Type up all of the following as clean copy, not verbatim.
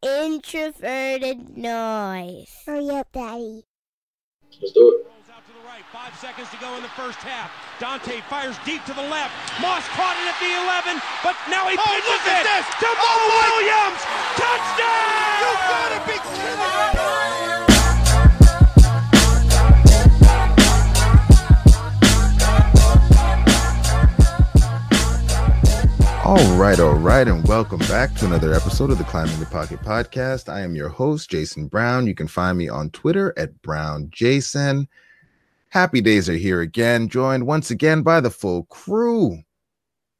introverted noise. Hurry up, Daddy. Let's do it. Rolls out to the right. 5 seconds to go in the first half. Dante fires deep to the left. Moss caught it at the 11, but now he pitches it to Mo Williams. Touchdown! You gotta be kidding me! All right, and welcome back to another episode of the Climbing the Pocket podcast. I am your host, Jayson Brown. You can find me on Twitter at BrownJayson. Happy days are here again, joined once again by the full crew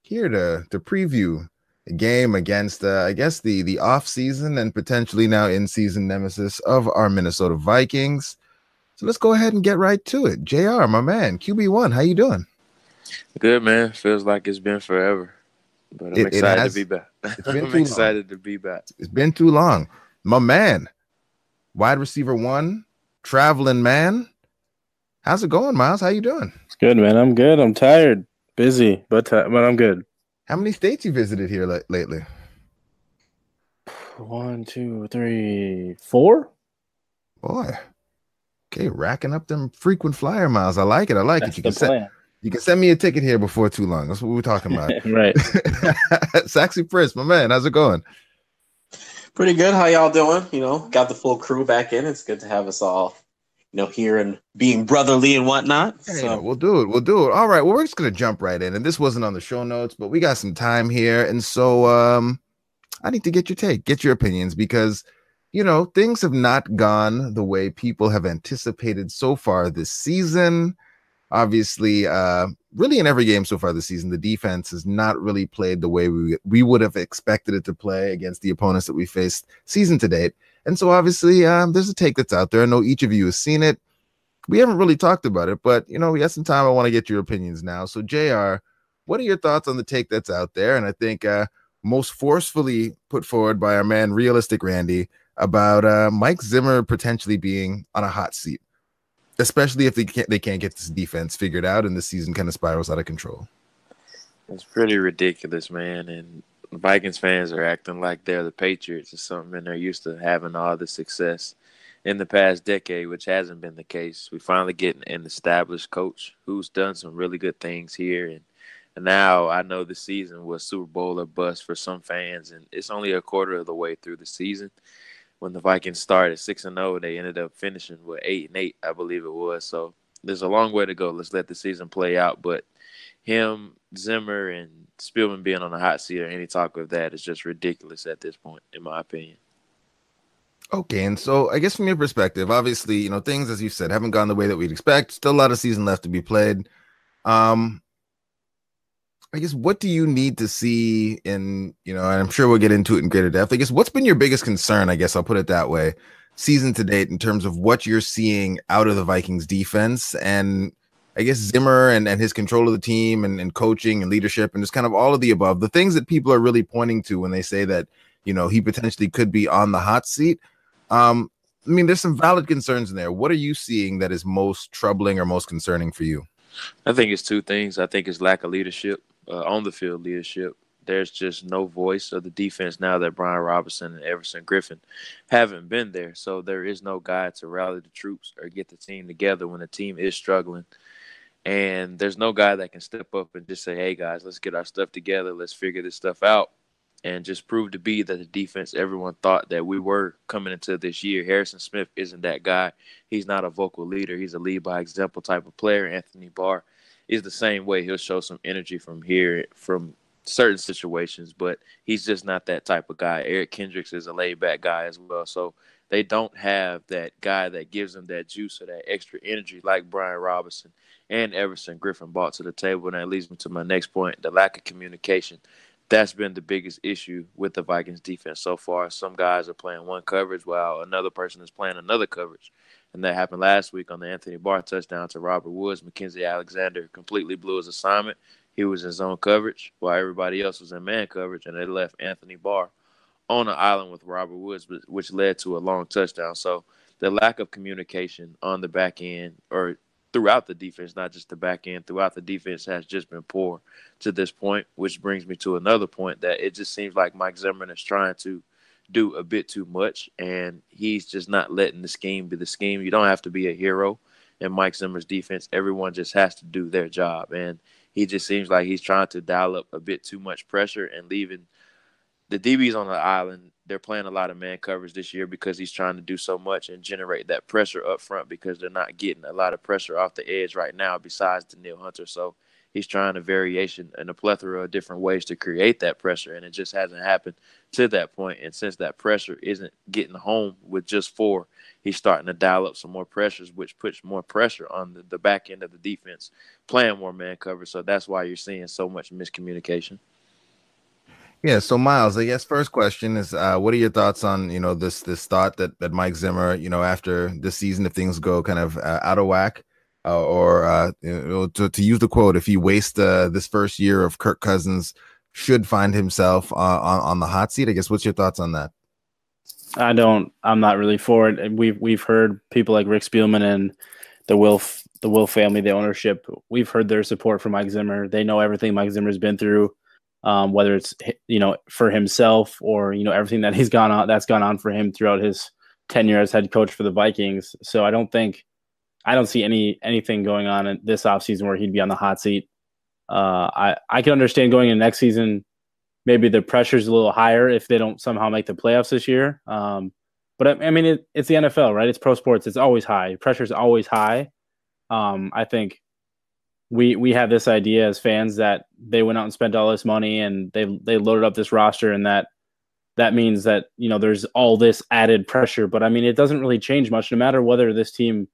here to preview a game against, the off-season and potentially now in-season nemesis of our Minnesota Vikings. So let's go ahead and get right to it. JR, my man, QB1, how you doing? Good, man. Feels like it's been forever. But I'm excited to be back. I'm excited to be back. It's been too long. My man, wide receiver one, traveling man. How's it going, Myles? How you doing? It's good, man. I'm good. I'm tired, busy, but I'm good. How many states you visited here lately? 1, 2, 3, 4. Boy. Okay, racking up them frequent flyer miles. I like it. That's the plan. You can send me a ticket here before too long. That's what we're talking about. Right. Saxy Prince, my man. How's it going? Pretty good. How y'all doing? Got the full crew back in. It's good to have us all, here and being brotherly and whatnot. Hey, so we'll do it. All right. Well, we're just going to jump right in. And this wasn't on the show notes, but we got some time here. And so I need to get your take, get your opinions, because, things have not gone the way people have anticipated so far this season. Obviously, really in every game so far this season, the defense has not really played the way we would have expected it to play against the opponents that we faced season to date. And so obviously there's a take that's out there. I know each of you has seen it. We haven't really talked about it, but, we got some time. I want to get your opinions now. So, JR, what are your thoughts on the take that's out there? And I think most forcefully put forward by our man, Realistic Randy, about Mike Zimmer potentially being on a hot seat, especially if they can't get this defense figured out and the season kind of spirals out of control. It's pretty ridiculous, man. And Vikings fans are acting like they're the Patriots or something, and they're used to having all the success in the past decade, which hasn't been the case. We finally get an established coach who's done some really good things here. And now I know the season was Super Bowl or bust for some fans, and it's only a quarter of the way through the season. When the Vikings started 6-0, they ended up finishing with 8-8, I believe it was. So there's a long way to go. Let's let the season play out. But him, Zimmer, and Spielman being on the hot seat or any talk of that is just ridiculous at this point, in my opinion. Okay, and so I guess from your perspective, obviously, things, as you said, haven't gone the way that we'd expect. Still a lot of season left to be played. I guess what do you need to see in, and I'm sure we'll get into it in greater depth. I guess what's been your biggest concern, I guess I'll put it that way, season to date in terms of what you're seeing out of the Vikings defense and I guess Zimmer and his control of the team and coaching and leadership and just kind of all of the above, the things that people are really pointing to when they say that, he potentially could be on the hot seat. There's some valid concerns in there. What are you seeing that is most troubling or most concerning for you? I think it's two things. I think it's lack of leadership. On the field leadership. There's just no voice of the defense now that Brian Robinson and Everson Griffin haven't been there. So there is no guy to rally the troops or get the team together when the team is struggling. And there's no guy that can step up and just say, hey, guys, let's get our stuff together. Let's figure this stuff out and just prove to be that the defense everyone thought that we were coming into this year. Harrison Smith isn't that guy. He's not a vocal leader. He's a lead by example type of player. Anthony Barr is the same way. He'll show some energy from certain situations, but he's just not that type of guy. Eric Kendricks is a laid-back guy as well, so they don't have that guy that gives them that juice or that extra energy like Brian Robinson and Everson Griffin brought to the table, and that leads me to my next point, the lack of communication. That's been the biggest issue with the Vikings defense so far. Some guys are playing one coverage while another person is playing another coverage. And that happened last week on the Anthony Barr touchdown to Robert Woods. Mackenzie Alexander completely blew his assignment. He was in zone coverage while everybody else was in man coverage, and they left Anthony Barr on an island with Robert Woods, which led to a long touchdown. So the lack of communication on the back end or throughout the defense, not just the back end, throughout the defense has just been poor to this point, which brings me to another point that it just seems like Mike Zimmer is trying to do a bit too much, and he's just not letting the scheme be the scheme. You don't have to be a hero in Mike Zimmer's defense. Everyone just has to do their job, and he just seems like he's trying to dial up a bit too much pressure and leaving the DBs on the island. They're playing a lot of man coverage this year because he's trying to do so much and generate that pressure up front because they're not getting a lot of pressure off the edge right now besides Danielle Hunter. So he's trying a variation and a plethora of different ways to create that pressure, and it just hasn't happened to that point. And since that pressure isn't getting home with just 4, he's starting to dial up some more pressures, which puts more pressure on the back end of the defense, playing more man coverage. So that's why you're seeing so much miscommunication. Yeah, so Myles, I guess first question is, what are your thoughts on this thought that Mike Zimmer, after this season, if things go kind of out of whack, or to use the quote, if he wastes this first year of Kirk Cousins, should find himself on the hot seat? I guess, what's your thoughts on that? I'm not really for it. We've heard people like Rick Spielman and the Will family, the ownership. We've heard their support for Mike Zimmer. They know everything Mike Zimmer's been through. Whether it's for himself or everything that that's gone on for him throughout his tenure as head coach for the Vikings. So I don't see anything going on in this offseason where he'd be on the hot seat. I can understand going into next season, maybe the pressure's a little higher if they don't somehow make the playoffs this year. But I mean, it's the NFL, right? It's pro sports. It's always high. Pressure's always high. I think we have this idea as fans that they went out and spent all this money and they loaded up this roster, and that means that there's all this added pressure. But I mean, it doesn't really change much, no matter what this team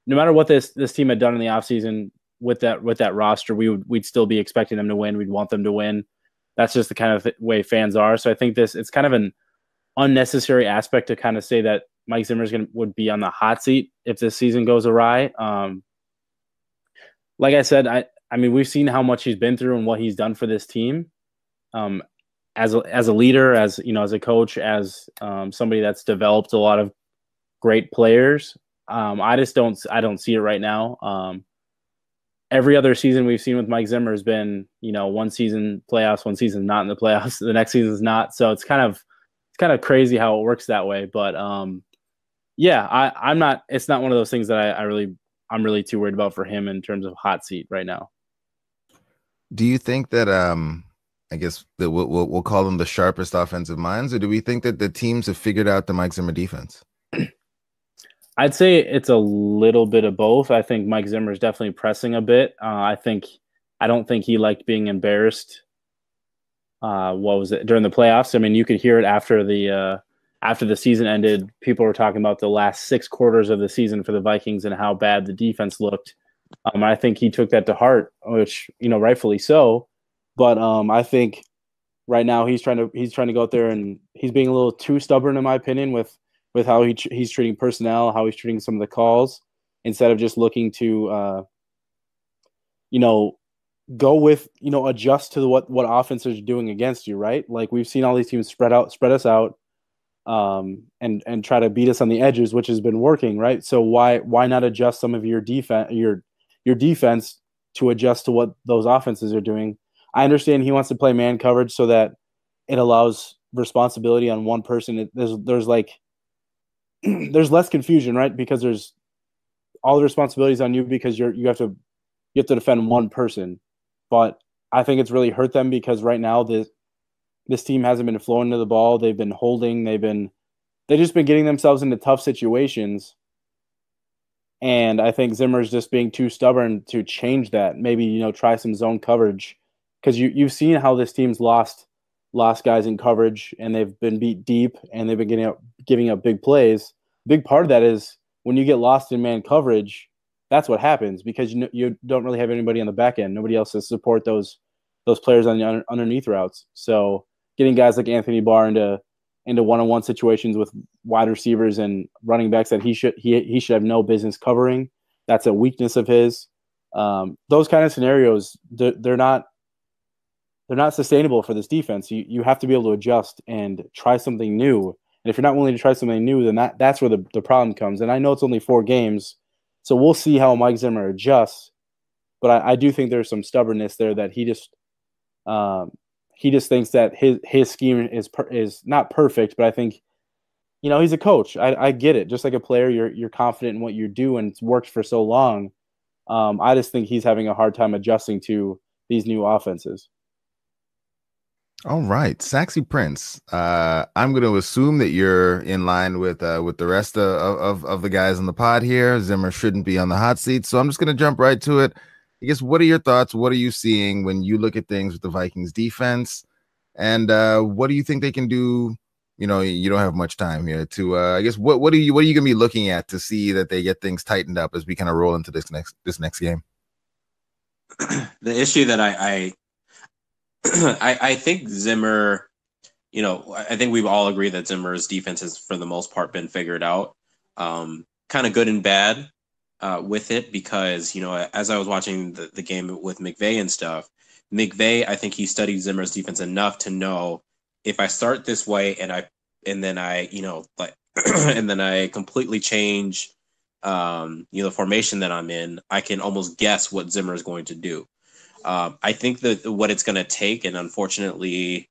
had done in the offseason with that roster. We'd still be expecting them to win. We'd want them to win. That's just the kind of way fans are. So I think it's kind of an unnecessary aspect to kind of say that Mike Zimmer would be on the hot seat if this season goes awry. Like I said, I mean, we've seen how much he's been through and what he's done for this team, as a leader, as a coach, as somebody that's developed a lot of great players. I don't see it right now. Every other season we've seen with Mike Zimmer has been, one season playoffs, one season not in the playoffs, the next season is not. So it's kind of crazy how it works that way. But yeah, it's not one of those things that I'm really too worried about for him in terms of hot seat right now. Do you think that I guess that we'll call them the sharpest offensive minds, or do we think that the teams have figured out the Mike Zimmer defense? I'd say it's a little bit of both. I think Mike Zimmer is definitely pressing a bit. I don't think he liked being embarrassed. What was it during the playoffs? I mean, you could hear it after the season ended. People were talking about the last 6 quarters of the season for the Vikings and how bad the defense looked. I think he took that to heart, which rightfully so. But I think right now he's trying to go out there, and he's being a little too stubborn, in my opinion, with how he's treating personnel, how he's treating some of the calls, instead of just looking to go with adjust to what offenses are doing against you, right? Like, we've seen all these teams spread us out, and try to beat us on the edges, which has been working, right? So why not adjust some of your defense to adjust to what those offenses are doing? I understand he wants to play man coverage so that it allows responsibility on one person. There's less confusion, right? Because there's all the responsibilities on you because you have to defend one person. But I think it's really hurt them because right now this team hasn't been flowing to the ball. They've been holding. They've just been getting themselves into tough situations. And I think Zimmer's just being too stubborn to change that. Maybe, try some zone coverage, because you've seen how this team's lost guys in coverage, and they've been beat deep, and they've been giving up big plays. Big part of that is when you get lost in man coverage, that's what happens, because you don't really have anybody on the back end. Nobody else to support those players on the underneath routes. So getting guys like Anthony Barr into one-on-one situations with wide receivers and running backs that he should have no business covering, that's a weakness of his. Those kind of scenarios, they're not sustainable for this defense. You have to be able to adjust and try something new. And if you're not willing to try something new, then that's where the problem comes. And I know it's only 4 games, so we'll see how Mike Zimmer adjusts. But I do think there's some stubbornness there that he just he just thinks that his scheme is not perfect, but I think, he's a coach. I get it. Just like a player, you're confident in what you do, and it's worked for so long. I just think he's having a hard time adjusting to these new offenses. All right, Saxy Prince. I'm going to assume that you're in line with the rest of the guys on the pod here. Zimmer shouldn't be on the hot seat, so I'm just going to jump right to it. I guess, what are your thoughts? What are you seeing when you look at things with the Vikings defense? And what do you think they can do? You don't have much time here to, I guess, what are you going to be looking at to see that they get things tightened up as we kind of roll into this next game? The issue that I think Zimmer, I think we've all agreed that Zimmer's defense has, for the most part, been figured out. Kind of good and bad with it, because, as I was watching the game with McVay and stuff, I think he studied Zimmer's defense enough to know, if I start this way and then I completely change, the formation that I'm in, I can almost guess what Zimmer is going to do. I think that what it's going to take, and unfortunately,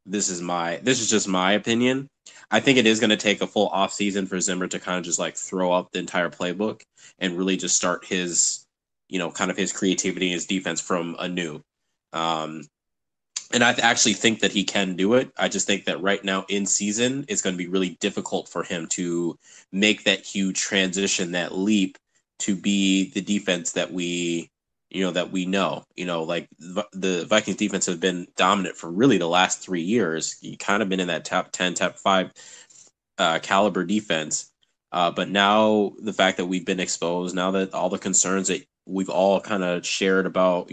this is just my opinion, I think it is going to take a full off season for Zimmer to kind of just throw up the entire playbook and really just start his, kind of his creativity and his defense from anew. And I actually think that he can do it. I just think that right now in season, it's going to be really difficult for him to make that huge transition, that leap to be the defense that we know. The Vikings defense has been dominant for really the last 3 years. You kind of been in that top 10, top 5 caliber defense. But now the fact that we've been exposed, now that all the concerns that we've all kind of shared about,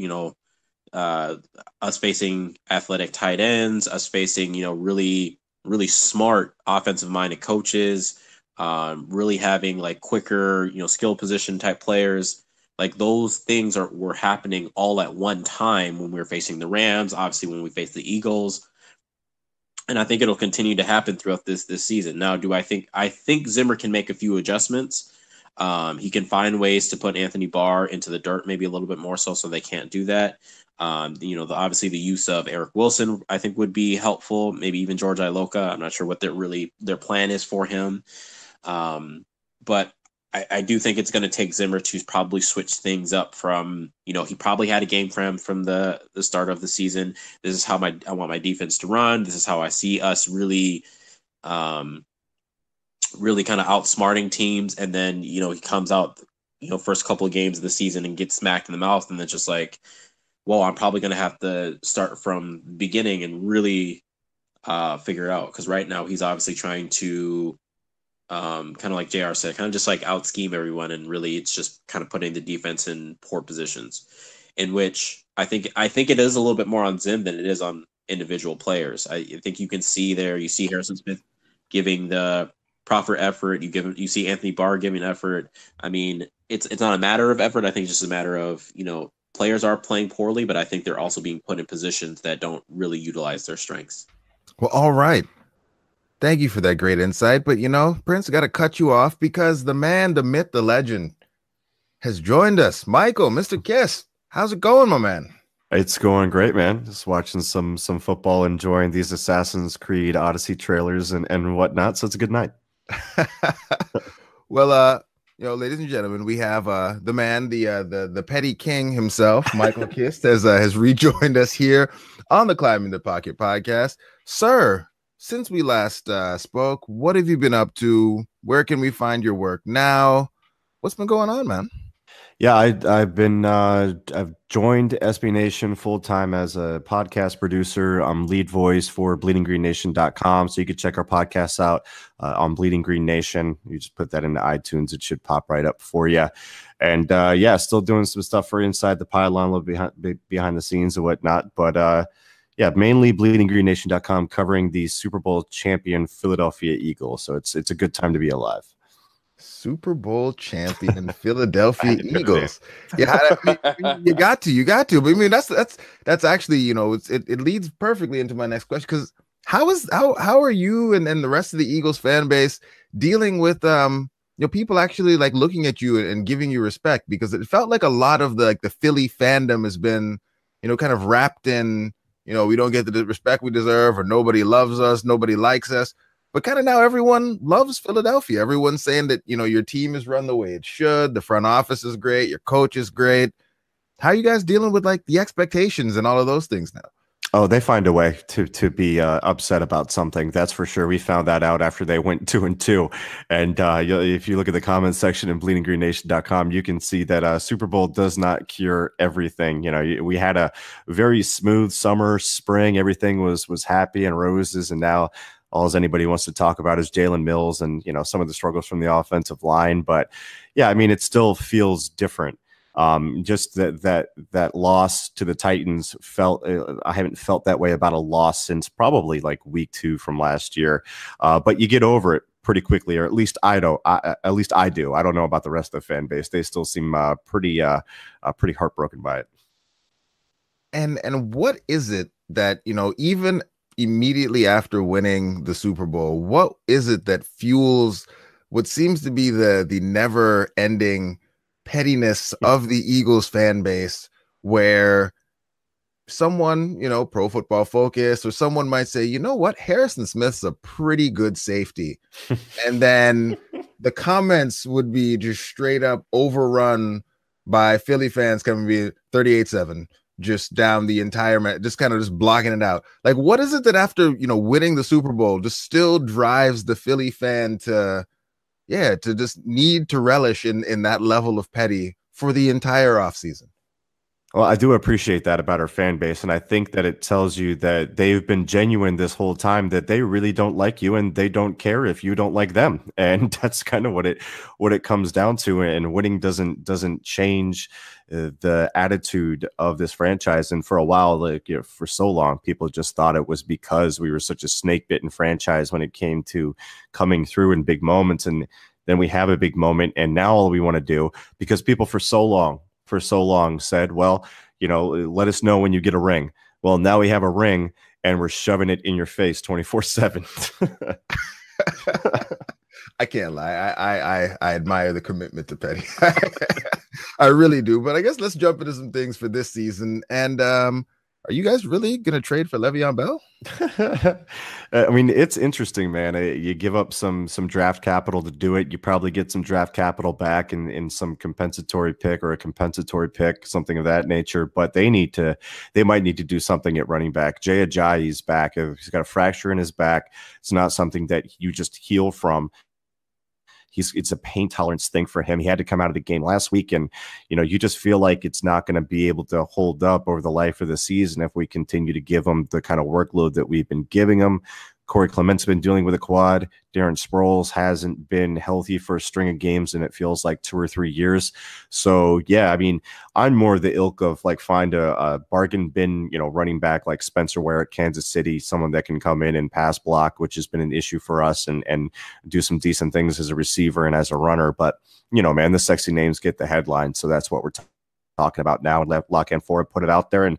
us facing athletic tight ends, us facing, really, really smart offensive minded coaches, really having quicker, skill position type players. Those things were happening all at one time when we were facing the Rams, obviously when we faced the Eagles. And I think it'll continue to happen throughout this season. Now, I think Zimmer can make a few adjustments. He can find ways to put Anthony Barr into the dirt, maybe a little bit more so they can't do that. Obviously the use of Eric Wilson, I think, would be helpful. Maybe even George Iloka. I'm not sure what their plan is for him. But I do think it's going to take Zimmer to probably switch things up from, he probably had a game plan from the start of the season. This is how I want my defense to run. This is how I see us really kind of outsmarting teams. And then, he comes out, first couple of games of the season and gets smacked in the mouth. And then just well, I'm probably going to have to start from the beginning and really figure it out. Because right now he's obviously trying to, kind of like JR said, kind of just out scheme everyone. And really it's just kind of putting the defense in poor positions, in which I think it is a little bit more on Zim than it is on individual players. I think you can see you see Harrison Smith giving the proper effort. You see Anthony Barr giving effort. I mean, it's not a matter of effort. I think it's just a matter of, players are playing poorly, but I think they're also being put in positions that don't really utilize their strengths. Well, all right. Thank you for that great insight. But, Prince, I got to cut you off because the man, the myth, the legend has joined us. Michael, Mr. Kiss, how's it going, my man? It's going great, man. Just watching some football, enjoying these Assassin's Creed Odyssey trailers and whatnot. So it's a good night. Well, ladies and gentlemen, we have the man, the petty king himself, Michael Kist, has rejoined us here on the Climbing the Pocket podcast. Sir, since we last spoke, what have you been up to? Where can we find your work now? What's been going on, man? Yeah, I've joined SB Nation full time as a podcast producer. I'm lead voice for bleedinggreennation.com. So you can check our podcasts out on Bleeding Green Nation. You just put that into iTunes. It should pop right up for you. And still doing some stuff for Inside the Pylon, a little behind the scenes and whatnot. But mainly bleedinggreennation.com, covering the Super Bowl champion Philadelphia Eagles. So it's a good time to be alive. Super Bowl champion Philadelphia Eagles. Yeah, you got to. But I mean, that's actually, it leads perfectly into my next question, because how are you and the rest of the Eagles fan base dealing with people actually looking at you and giving you respect? Because it felt like a lot of the Philly fandom has been kind of wrapped in we don't get the respect we deserve, or nobody loves us, nobody likes us. But kind of now everyone loves Philadelphia. Everyone's saying that, your team is run the way it should. The front office is great. Your coach is great. How are you guys dealing with like the expectations and all of those things now? Oh, they find a way to be upset about something. That's for sure. We found that out after they went 2-2. And if you look at the comments section in bleedinggreennation.com, you can see that Super Bowl does not cure everything. We had a very smooth summer, spring. Everything was happy and roses. And now all as anybody wants to talk about is Jalen Mills and, some of the struggles from the offensive line. But yeah, I mean, it still feels different. Just that loss to the Titans I haven't felt that way about a loss since probably like week 2 from last year. But you get over it pretty quickly, or at least I do. At least I do. I don't know about the rest of the fan base. They still seem pretty heartbroken by it. And what is it that, even immediately after winning the Super Bowl, what is it that fuels what seems to be the never ending pettiness of the Eagles fan base, where someone, Pro Football Focus or someone might say, you know what, Harrison Smith's a pretty good safety. And then the comments would be just straight up overrun by Philly fans coming to be 38-7, just down the entire match, just kind of just blocking it out. Like, what is it that after, winning the Super Bowl just still drives the Philly fan to just need to relish in that level of petty for the entire offseason? Well, I do appreciate that about our fan base, and I think that it tells you that they've been genuine this whole time, that they really don't like you and they don't care if you don't like them. And that's kind of what it comes down to. And winning doesn't change the attitude of this franchise. And for a while, for so long, people just thought it was because we were such a snake-bitten franchise when it came to coming through in big moments. And then we have a big moment, and now all we want to do, because people for so long said, well, let us know when you get a ring. Well, now we have a ring and we're shoving it in your face 24/7. I can't lie. I admire the commitment to petty. I really do. But I guess let's jump into some things for this season. And are you guys really going to trade for Le'Veon Bell? I mean, it's interesting, man. You give up some draft capital to do it. You probably get some draft capital back in some compensatory pick or a compensatory pick, something of that nature. But they might need to do something at running back. Jay Ajayi's back. He's got a fracture in his back. It's not something that you just heal from. It's a pain tolerance thing for him. He had to come out of the game last week, and you just feel like it's not going to be able to hold up over the life of the season if we continue to give him the kind of workload that we've been giving him. Corey Clement's been dealing with a quad. Darren Sproles hasn't been healthy for a string of games, and it feels like 2 or 3 years. So, yeah, I mean, I'm more the ilk of like find a bargain bin, running back like Spencer Ware at Kansas City, someone that can come in and pass block, which has been an issue for us, and do some decent things as a receiver and as a runner. But, man, the sexy names get the headline. So that's what we're talking about now. And let Lock and Ford put it out there. And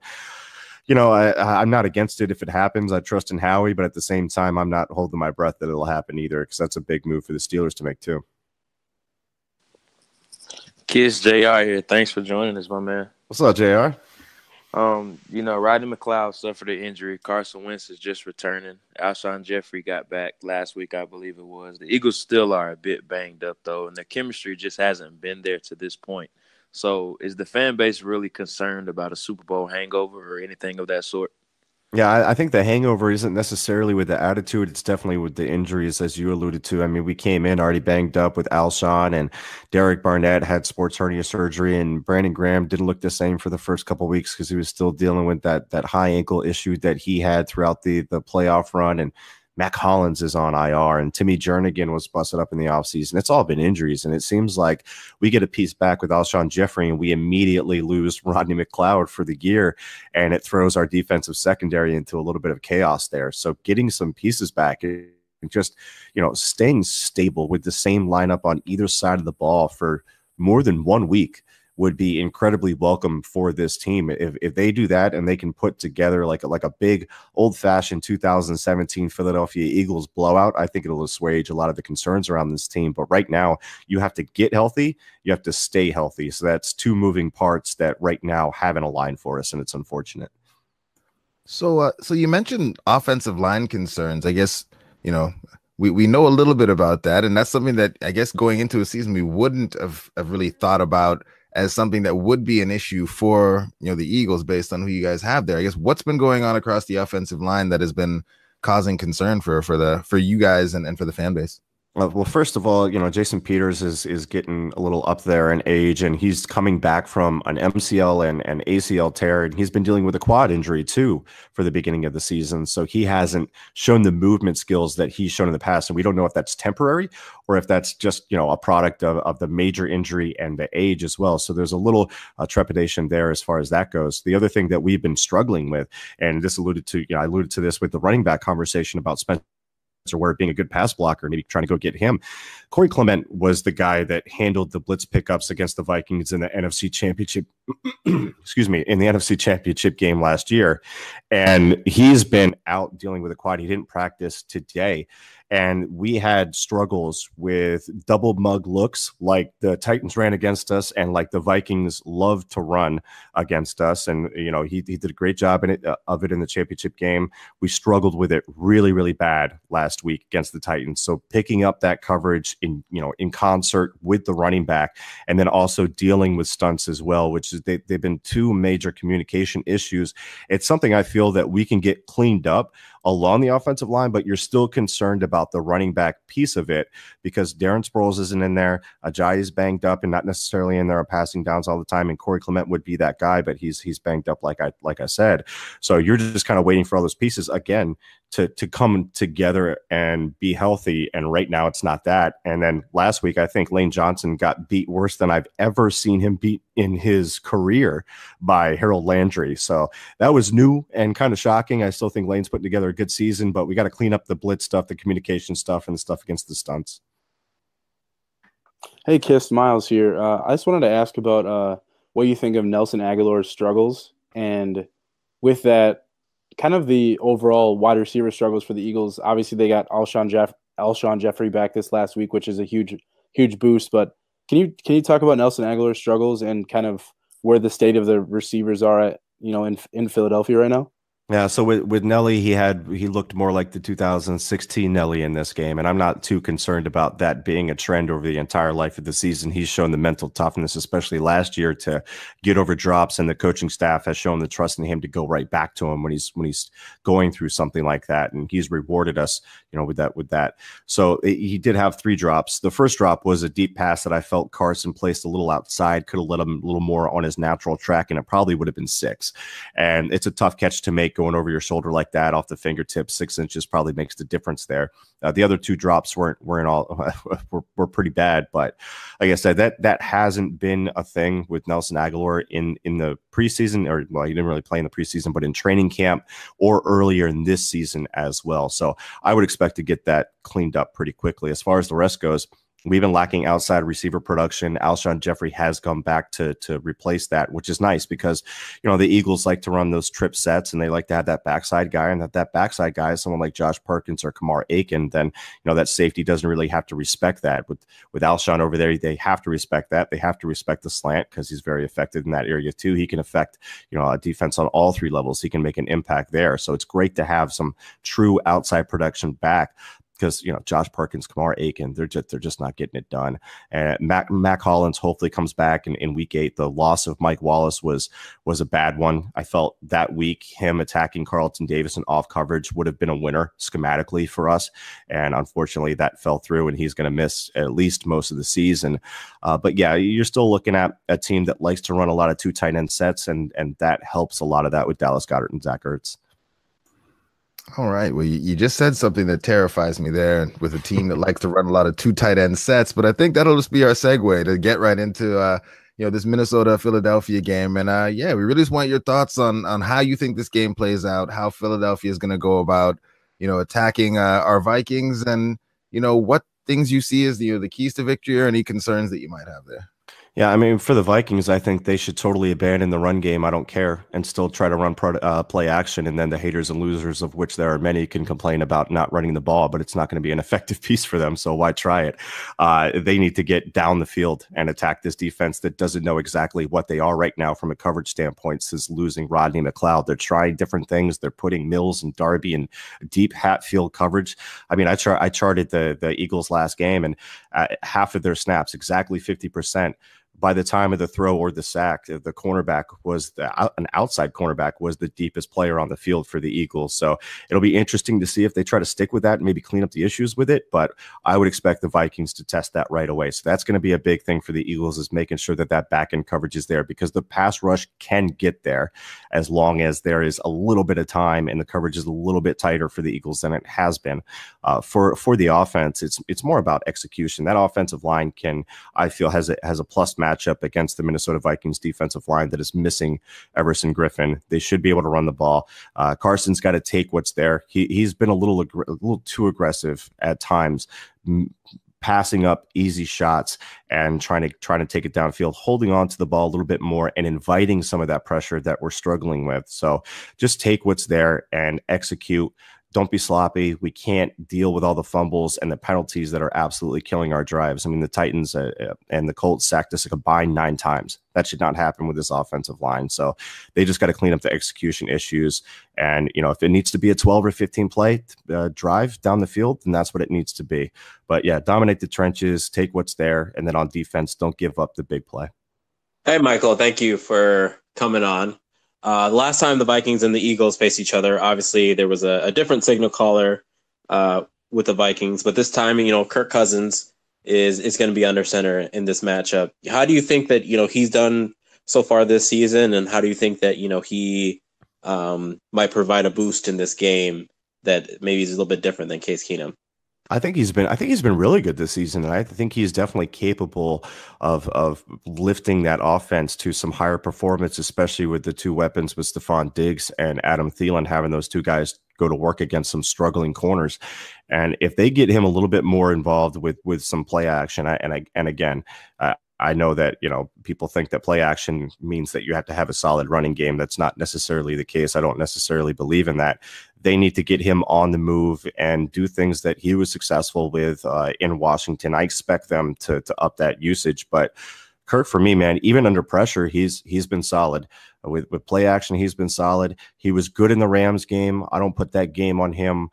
I'm not against it if it happens. I trust in Howie, but at the same time, I'm not holding my breath that it'll happen either, because that's a big move for the Steelers to make too. Kiss JR here. Thanks for joining us, my man. What's up, JR? Rodney McLeod suffered an injury. Carson Wentz is just returning. Alshon Jeffrey got back last week, I believe it was. The Eagles still are a bit banged up, though, and their chemistry just hasn't been there to this point. So is the fan base really concerned about a Super Bowl hangover or anything of that sort? Yeah, I think the hangover isn't necessarily with the attitude. It's definitely with the injuries, as you alluded to. I mean, we came in already banged up with Alshon, and Derek Barnett had sports hernia surgery, and Brandon Graham didn't look the same for the first couple of weeks because he was still dealing with that high ankle issue that he had throughout the playoff run. And Mac Hollins is on IR, and Timmy Jernigan was busted up in the offseason. It's all been injuries, and it seems like we get a piece back with Alshon Jeffrey, and we immediately lose Rodney McLeod for the year, and it throws our defensive secondary into a little bit of chaos there. So getting some pieces back and just, staying stable with the same lineup on either side of the ball for more than 1 week would be incredibly welcome for this team. If they do that and they can put together like a big old-fashioned 2017 Philadelphia Eagles blowout, I think it'll assuage a lot of the concerns around this team. But right now, you have to get healthy, you have to stay healthy. So that's 2 moving parts that right now haven't aligned for us, and it's unfortunate. So you mentioned offensive line concerns. I guess, you know, we know a little bit about that, and that's something that I guess going into a season we wouldn't have really thought about as something that would be an issue for, you know, the Eagles based on who you guys have there. I guess what's been going on across the offensive line that has been causing concern for you guys and for the fan base? Well, first of all, you know, Jason Peters is getting a little up there in age, and he's coming back from an MCL and ACL tear, and he's been dealing with a quad injury too for the beginning of the season. So he hasn't shown the movement skills that he's shown in the past, and we don't know if that's temporary or if that's just, you know, a product of the major injury and the age as well. So there's a little trepidation there as far as that goes. The other thing that we've been struggling with, and this alluded to, you know, I alluded to this with the running back conversation about Spencer Ware being a good pass blocker, maybe trying to go get him. Corey Clement was the guy that handled the blitz pickups against the Vikings in the NFC Championship, excuse me, in the NFC Championship game last year. And he's been out dealing with a quad. He didn't practice today. And we had struggles with double mug looks like the Titans ran against us and like the Vikings love to run against us. And, you know, he did a great job of it in the championship game. We struggled with it really, really bad last week against the Titans. So picking up that coverage in concert with the running back, and then also dealing with stunts as well, which is they've been two major communication issues. It's something I feel that we can get cleaned up along the offensive line, but you're still concerned about the running back piece of it because Darren Sproles isn't in there. Ajayi is banged up and not necessarily in there passing downs all the time. And Corey Clement would be that guy, but he's banged up like I said. So you're just kind of waiting for all those pieces again to come together and be healthy. And right now it's not that. And then last week, I think Lane Johnson got beat worse than I've ever seen him beat in his career by Harold Landry. So that was new and kind of shocking. I still think Lane's putting together a good season, but we got to clean up the blitz stuff, the communication stuff, and the stuff against the stunts. Hey, Kiss, Myles here. I just wanted to ask about what you think of Nelson Agholor's struggles, and with that, kind of the overall wide receiver struggles for the Eagles. Obviously, they got Alshon Jeffrey back this last week, which is a huge boost. But can you talk about Nelson Agholor's struggles and kind of where the state of the receivers are at, in Philadelphia right now? Yeah, so with Nelly, he looked more like the 2016 Nelly in this game, and I'm not too concerned about that being a trend over the entire life of the season. He's shown the mental toughness, especially last year, to get over drops, and the coaching staff has shown the trust in him to go right back to him when he's going through something like that, and he's rewarded us, with that. So he did have 3 drops. The first drop was a deep pass that I felt Carson placed a little outside, could have let him a little more on his natural track, and it probably would have been 6. And it's a tough catch to make going over your shoulder like that off the fingertips. 6 inches probably makes the difference there. The other 2 drops were pretty bad, but like I said, that hasn't been a thing with Nelson Agholor in the preseason, or well, he didn't really play in the preseason, but in training camp or earlier in this season as well. So I would expect to get that cleaned up pretty quickly. As far as the rest goes, we've been lacking outside receiver production. Alshon Jeffrey has come back to replace that, which is nice because, the Eagles like to run those trip sets and they like to have that backside guy, and that backside guy is someone like Josh Perkins or Kamar Aiken. Then, that safety doesn't really have to respect that. With Alshon over there, they have to respect that. They have to respect the slant because he's very effective in that area too. He can affect, a defense on all 3 levels. He can make an impact there. So it's great to have some true outside production back. Because Josh Perkins, Kamar Aiken, they're just not getting it done. And Mac Hollins hopefully comes back in week 8. The loss of Mike Wallace was a bad one. I felt that week him attacking Carlton Davis and off coverage would have been a winner schematically for us, and unfortunately that fell through, and he's going to miss at least most of the season. But yeah, you're still looking at a team that likes to run a lot of 2 tight end sets, and that helps a lot of that with Dallas Goedert and Zach Ertz. All right. Well, you just said something that terrifies me there with a team that likes to run a lot of 2 tight end sets, but I think that'll just be our segue to get right into, this Minnesota-Philadelphia game. And we really just want your thoughts on how you think this game plays out, how Philadelphia is going to go about, attacking our Vikings, and, what things you see as the keys to victory or any concerns that you might have there. Yeah, I mean, for the Vikings, I think they should totally abandon the run game. I don't care, and still try to run play action. And then the haters and losers, of which there are many, can complain about not running the ball, but it's not going to be an effective piece for them. So why try it? They need to get down the field and attack this defense that doesn't know exactly what they are right now from a coverage standpoint since losing Rodney McLeod. They're trying different things. They're putting Myles and Darby in deep Hatfield coverage. I mean, I charted the Eagles last game, and half of their snaps, exactly 50%. By the time of the throw or the sack, the cornerback was an outside cornerback was the deepest player on the field for the Eagles. So it'll be interesting to see if they try to stick with that and maybe clean up the issues with it. But I would expect the Vikings to test that right away. So that's going to be a big thing for the Eagles, is making sure that that back end coverage is there, because the pass rush can get there as long as there is a little bit of time and the coverage is a little bit tighter for the Eagles than it has been. For the offense, it's more about execution. That offensive line I feel has a plus matchup against the Minnesota Vikings defensive line that is missing Everson Griffin. They should be able to run the ball. Carson's got to take what's there. He's been a little too aggressive at times, passing up easy shots and trying to take it downfield, holding on to the ball a little bit more and inviting some of that pressure that we're struggling with. So just take what's there and execute. Don't be sloppy. We can't deal with all the fumbles and the penalties that are absolutely killing our drives. I mean, the Titans and the Colts sacked us a combined 9 times. That should not happen with this offensive line. So they just got to clean up the execution issues. And, if it needs to be a 12 or 15 play drive down the field, then that's what it needs to be. But yeah, dominate the trenches, take what's there. And then on defense, don't give up the big play. Hey, Michael, thank you for coming on. Last time the Vikings and the Eagles faced each other, obviously there was a different signal caller with the Vikings, but this time, Kirk Cousins is going to be under center in this matchup. How do you think that, he's done so far this season, and how do you think that, he might provide a boost in this game that maybe is a little bit different than Case Keenum? I think he's been really good this season, and I think he's definitely capable of lifting that offense to some higher performance, especially with the 2 weapons with Stephon Diggs and Adam Thielen, having those 2 guys go to work against some struggling corners. And if they get him a little bit more involved with some play action, I know that, people think that play action means that you have to have a solid running game. That's not necessarily the case. I don't necessarily believe in that. They need to get him on the move and do things that he was successful with in Washington. I expect them to up that usage. But Kirk, for me, man, even under pressure, he's been solid. With play action, he's been solid. He was good in the Rams game. I don't put that game on him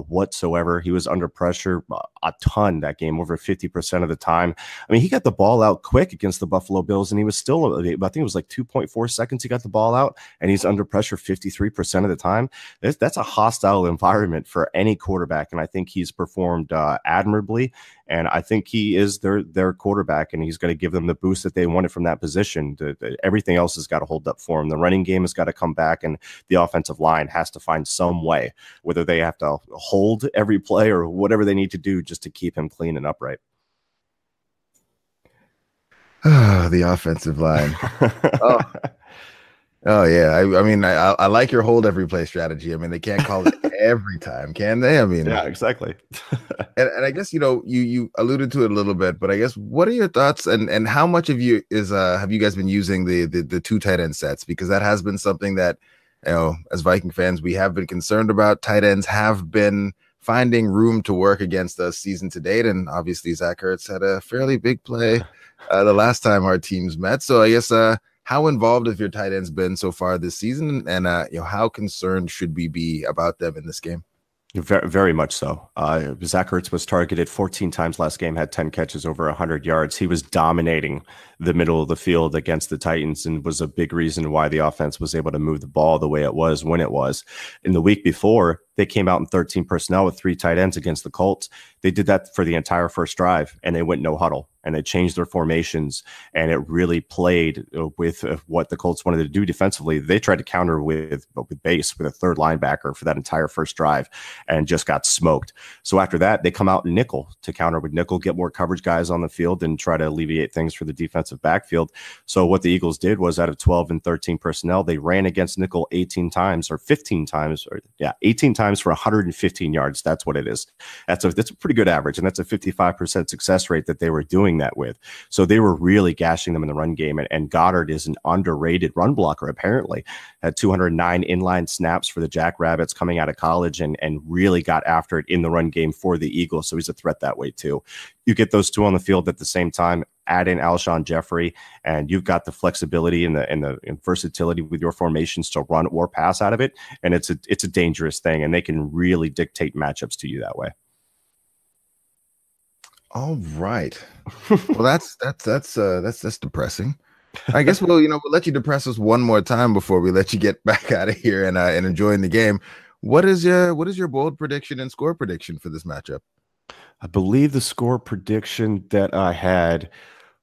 whatsoever. He was under pressure a ton that game, over 50% of the time. I mean, he got the ball out quick against the Buffalo Bills, and he was still, I think it was like 2.4 seconds he got the ball out, and he's under pressure 53% of the time. That's a hostile environment for any quarterback, and I think he's performed admirably, and I think he is their quarterback, and he's going to give them the boost that they wanted from that position. Everything else has got to hold up for him. The running game has got to come back, and the offensive line has to find some way, whether they have to hold every play or whatever they need to do just to keep him clean and upright. The offensive line. Oh yeah. I mean, I like your hold every play strategy. I mean, they can't call it every time, can they? I mean, yeah, exactly. and I guess, you alluded to it a little bit, but I guess, what are your thoughts, and how much of you have you guys been using the 2 tight end sets? Because that has been something that, as Viking fans, we have been concerned about. Tight ends have been finding room to work against us season to date, and obviously Zach Ertz had a fairly big play the last time our teams met. So I guess, how involved have your tight ends been so far this season, and how concerned should we be about them in this game? Very, very much so. Zach Ertz was targeted 14 times last game, had 10 catches over 100 yards. He was dominating the middle of the field against the Titans, and was a big reason why the offense was able to move the ball the way it was when it was. In the week before, they came out in 13 personnel with 3 tight ends against the Colts. They did that for the entire first drive, and they went no huddle, and they changed their formations, and it really played with what the Colts wanted to do defensively. They tried to counter with base, with a 3rd linebacker for that entire first drive, and just got smoked. So after that, they come out in nickel to counter with nickel, get more coverage guys on the field, and try to alleviate things for the defensive backfield. So what the Eagles did was, out of 12 and 13 personnel, they ran against nickel 18 times, or 15 times, 18 times times for 115 yards. That's what it is. That's a pretty good average, and that's a 55% success rate that they were doing that with. So they were really gashing them in the run game, and Goddard is an underrated run blocker, apparently. Had 209 inline snaps for the Jackrabbits coming out of college and really got after it in the run game for the Eagles. So he's a threat that way too. You get those two on the field at the same time, add in Alshon Jeffrey, and you've got the flexibility and the versatility with your formations to run or pass out of it. And it's a dangerous thing, and they can really dictate matchups to you that way. All right. Well, that's depressing. I guess we'll let you depress us one more time before we let you get back out of here and enjoying the game. What is your bold prediction and score prediction for this matchup? I believe the score prediction that I had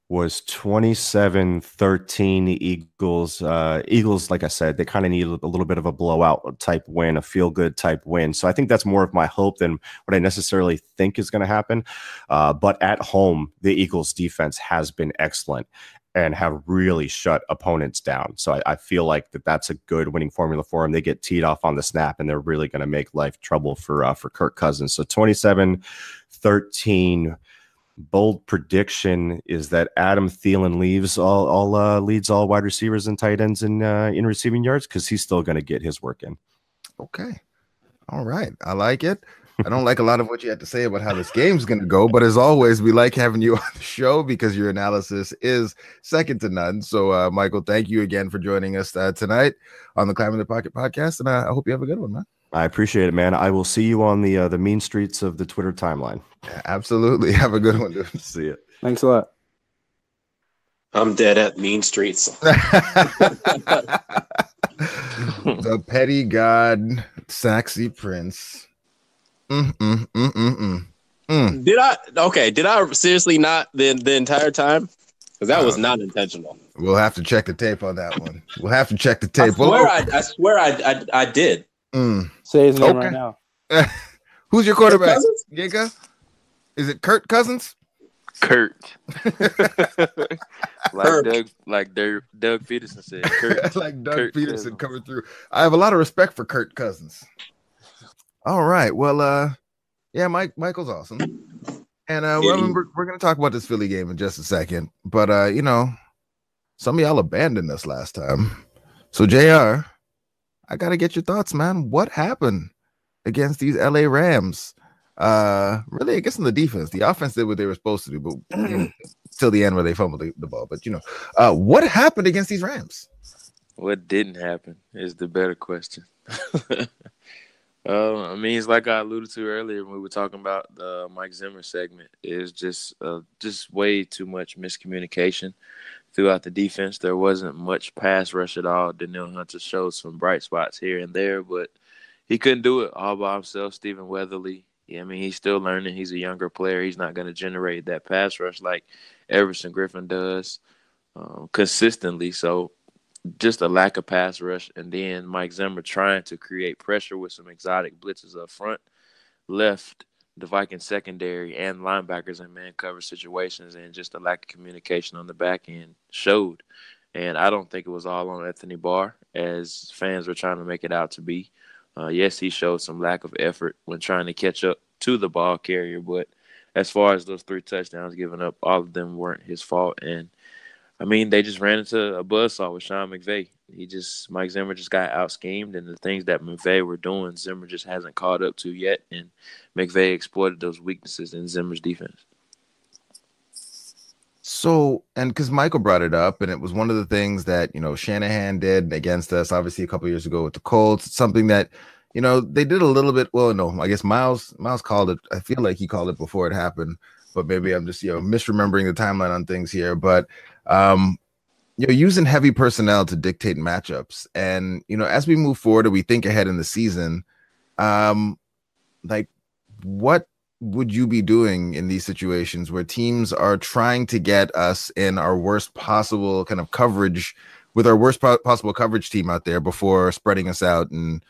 was 27-13 Eagles. Eagles, like I said, they kind of need a little bit of a blowout type win, a feel-good type win. So I think that's more of my hope than what I necessarily think is going to happen. But at home, the Eagles defense has been excellent and have really shut opponents down. So I feel like that's a good winning formula for them. They get teed off on the snap, and they're really going to make life trouble for Kirk Cousins. So 27-13. Bold prediction is that Adam Thielen leads all wide receivers and tight ends in receiving yards, because he's still going to get his work in. Okay. All right. I like it. I don't like a lot of what you had to say about how this game's going to go, but as always, we like having you on the show because your analysis is second to none. So, Michael, thank you again for joining us tonight on the Climb in the Pocket podcast, and I hope you have a good one, man. I appreciate it, man. I will see you on the mean streets of the Twitter timeline. Yeah, absolutely. Have a good one, dude. See you. Thanks a lot. I'm dead at mean streets. The petty god, Saxy Prince. Did I seriously not the entire time? Because that was not intentional. We'll have to check the tape on that one. We'll have to check the tape. I swear I did. Say his name right now. Who's your quarterback? Yinka? Is it Kirk Cousins? Kurt. like Doug Peterson said. Kurt. Like Doug Kurt Peterson Cousins. coming through. I have a lot of respect for Kirk Cousins. All right. Well, yeah, Michael's awesome. And we're going to talk about this Philly game in just a second. But, some of y'all abandoned us last time. So, JR, I got to get your thoughts, man. What happened against these LA Rams? Really, I guess in the defense. The offense did what they were supposed to do, but till the end where they fumbled the ball. But, what happened against these Rams? What didn't happen is the better question. It's like I alluded to earlier when we were talking about the Mike Zimmer segment. Is just way too much miscommunication throughout the defense. There wasn't much pass rush at all. Danielle Hunter showed some bright spots here and there, but he couldn't do it all by himself. Stephen Weatherly, he's still learning. He's a younger player. He's not going to generate that pass rush like Everson Griffin does consistently. So just a lack of pass rush, and then Mike Zimmer trying to create pressure with some exotic blitzes up front left the Vikings secondary and linebackers in man cover situations, and just a lack of communication on the back end showed. And I don't think it was all on Anthony Barr, as fans were trying to make it out to be. Yes, he showed some lack of effort when trying to catch up to the ball carrier, but as far as those 3 touchdowns given up, all of them weren't his fault. And they just ran into a buzzsaw with Sean McVay. Mike Zimmer just got out-schemed, and the things that McVay were doing, Zimmer just hasn't caught up to yet, and McVay exploited those weaknesses in Zimmer's defense. So, and because Michael brought it up, and it was one of the things that, Shanahan did against us, obviously, a couple years ago with the Colts. It's something that, they did a little bit. Well, no, I guess Myles called it. I feel like he called it before it happened, but maybe I'm just, misremembering the timeline on things here. But, using heavy personnel to dictate matchups. And, as we move forward and we think ahead in the season, what would you be doing in these situations where teams are trying to get us in our worst possible kind of coverage with our worst possible coverage team out there before spreading us out and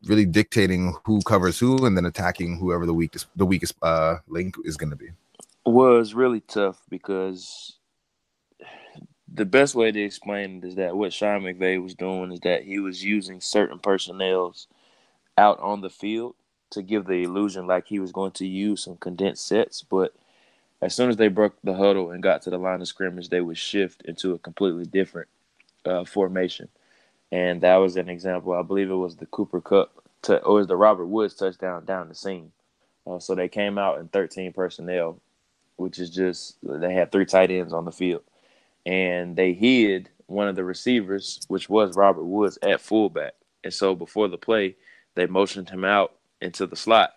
really dictating who covers who and then attacking whoever the weakest link is going to be? Well, it's really tough because the best way to explain it is that what Sean McVay was doing is that he was using certain personnels out on the field to give the illusion like he was going to use some condensed sets. But as soon as they broke the huddle and got to the line of scrimmage, they would shift into a completely different formation. And that was an example. I believe it was the Cooper Kupp or it was the Robert Woods touchdown down the seam. So they came out in 13 personnel, which is just they had 3 tight ends on the field. And they hid one of the receivers, which was Robert Woods, at fullback. And so before the play, they motioned him out into the slot.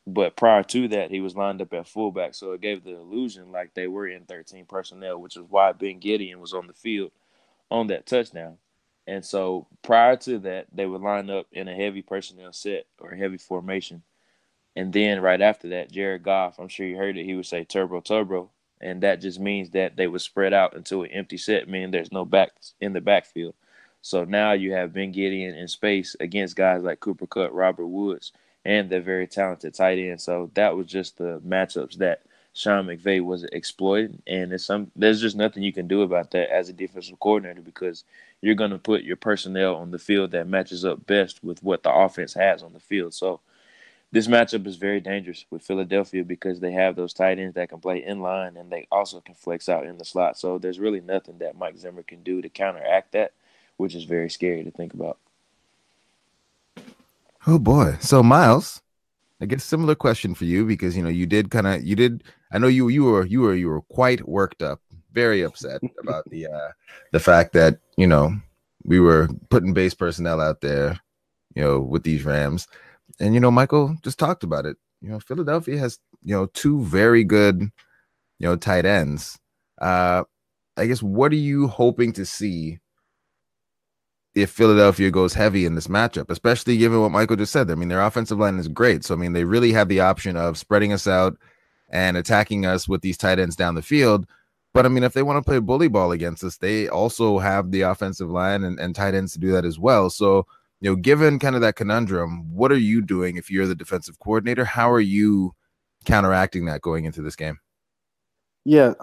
But prior to that, he was lined up at fullback. So it gave the illusion like they were in 13 personnel, which is why Ben Gideon was on the field on that touchdown. And so prior to that, they would line up in a heavy personnel set or a heavy formation. And then right after that, Jared Goff, I'm sure you heard it, he would say turbo, turbo. And that just means that they would spread out into an empty set, meaning there's no backs in the backfield. So now you have Ben Gideon in space against guys like Cooper Kupp, Robert Woods, and they're very talented tight end. So that was just the matchups that Sean McVay was exploiting. And there's just nothing you can do about that as a defensive coordinator because you're going to put your personnel on the field that matches up best with what the offense has on the field. So this matchup is very dangerous with Philadelphia because they have those tight ends that can play in line and they also can flex out in the slot. So there's really nothing that Mike Zimmer can do to counteract that, which is very scary to think about. Oh boy. So Myles, I guess similar question for you because I know you were quite worked up, very upset about the fact that we were putting base personnel out there, with these Rams. And, Michael just talked about it. Philadelphia has, 2 very good, tight ends. I guess what are you hoping to see if Philadelphia goes heavy in this matchup, especially given what Michael just said? I mean, their offensive line is great. So, I mean, they really have the option of spreading us out and attacking us with these tight ends down the field. But, I mean, if they want to play bully ball against us, they also have the offensive line and tight ends to do that as well. So, given kind of that conundrum, what are you doing if you're the defensive coordinator? How are you counteracting that going into this game? Yeah,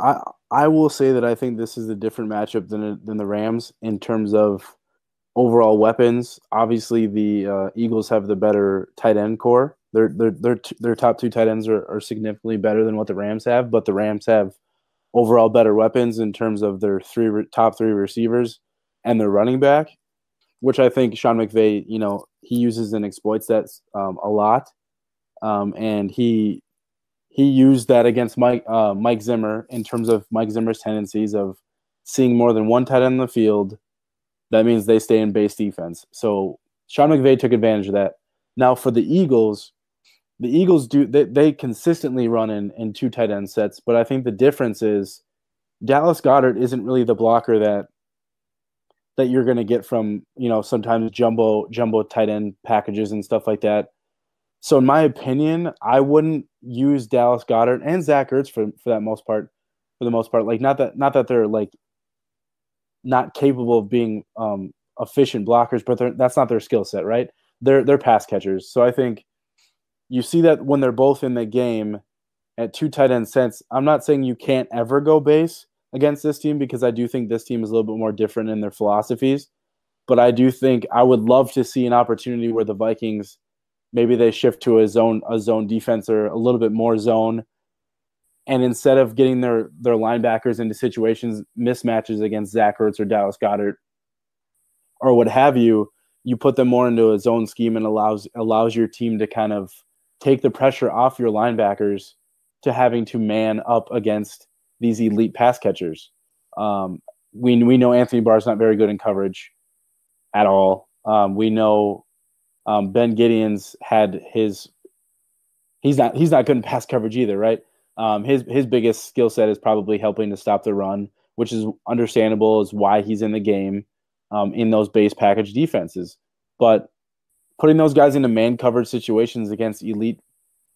I will say that I think this is a different matchup than the Rams in terms of overall weapons. Obviously, the Eagles have the better tight end core. Their top 2 tight ends are significantly better than what the Rams have, but the Rams have overall better weapons in terms of their top 3 receivers and their running back, which I think Sean McVay, he uses and exploits that a lot. And he used that against Mike Zimmer in terms of Mike Zimmer's tendencies of seeing more than one tight end in the field. That means they stay in base defense. So Sean McVay took advantage of that. Now for the Eagles they consistently run in 2 tight end sets, but I think the difference is Dallas Goedert isn't really the blocker that you're going to get from, sometimes jumbo tight end packages and stuff like that. So in my opinion, I wouldn't use Dallas Goedert and Zach Ertz for the most part. Like not that they're like not capable of being efficient blockers, but that's not their skill set, right? They're pass catchers. So I think you see that when they're both in the game at 2 tight end sets. I'm not saying you can't ever go base against this team because I do think this team is a little bit more different in their philosophies. But I do think I would love to see an opportunity where the Vikings, maybe they shift to a zone defense or a little bit more zone. And instead of getting their linebackers into mismatches against Zach Ertz or Dallas Goedert or what have you, you put them more into a zone scheme and allows your team to kind of take the pressure off your linebackers to having to man up against these elite pass catchers. We know Anthony Barr is not very good in coverage at all. We know Ben Gideon's had he's not good in pass coverage either, right? His biggest skill set is probably helping to stop the run, which is understandable, is why he's in the game in those base package defenses. But putting those guys into man coverage situations against elite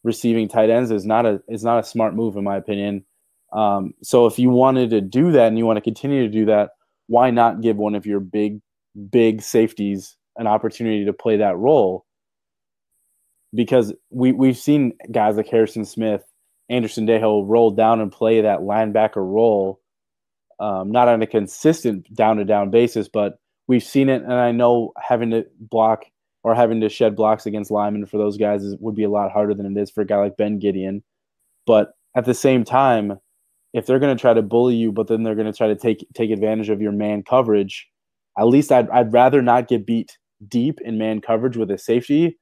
receiving tight ends is not a smart move, in my opinion. So if you wanted to do that and you want to continue to do that, why not give one of your big safeties an opportunity to play that role? Because we've seen guys like Harrison Smith, Anderson Dejo roll down and play that linebacker role, not on a consistent down-to-down basis, but we've seen it. And I know having to block or having to shed blocks against linemen for those guys would be a lot harder than it is for a guy like Ben Gideon. But at the same time, if they're going to try to bully you, but then they're going to try to take advantage of your man coverage, at least I'd rather not get beat deep in man coverage with a safety,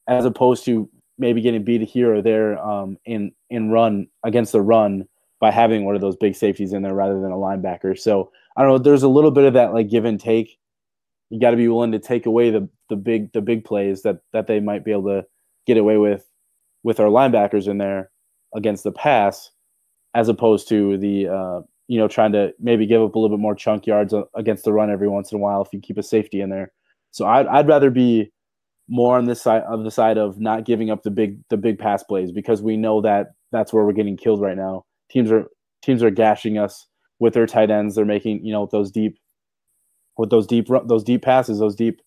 as opposed to maybe getting beat here or there in run against the run by having one of those big safeties in there rather than a linebacker. So I don't know. There's a little bit of that like give and take. You got to be willing to take away the big plays that they might be able to get away with our linebackers in there against the pass, as opposed to the trying to maybe give up a little bit more chunk yards against the run every once in a while if you keep a safety in there. So I'd rather be more on this side of not giving up the big pass plays, because we know that that's where we're getting killed right now. Teams are gashing us with their tight ends. They're making those deep passes, those deep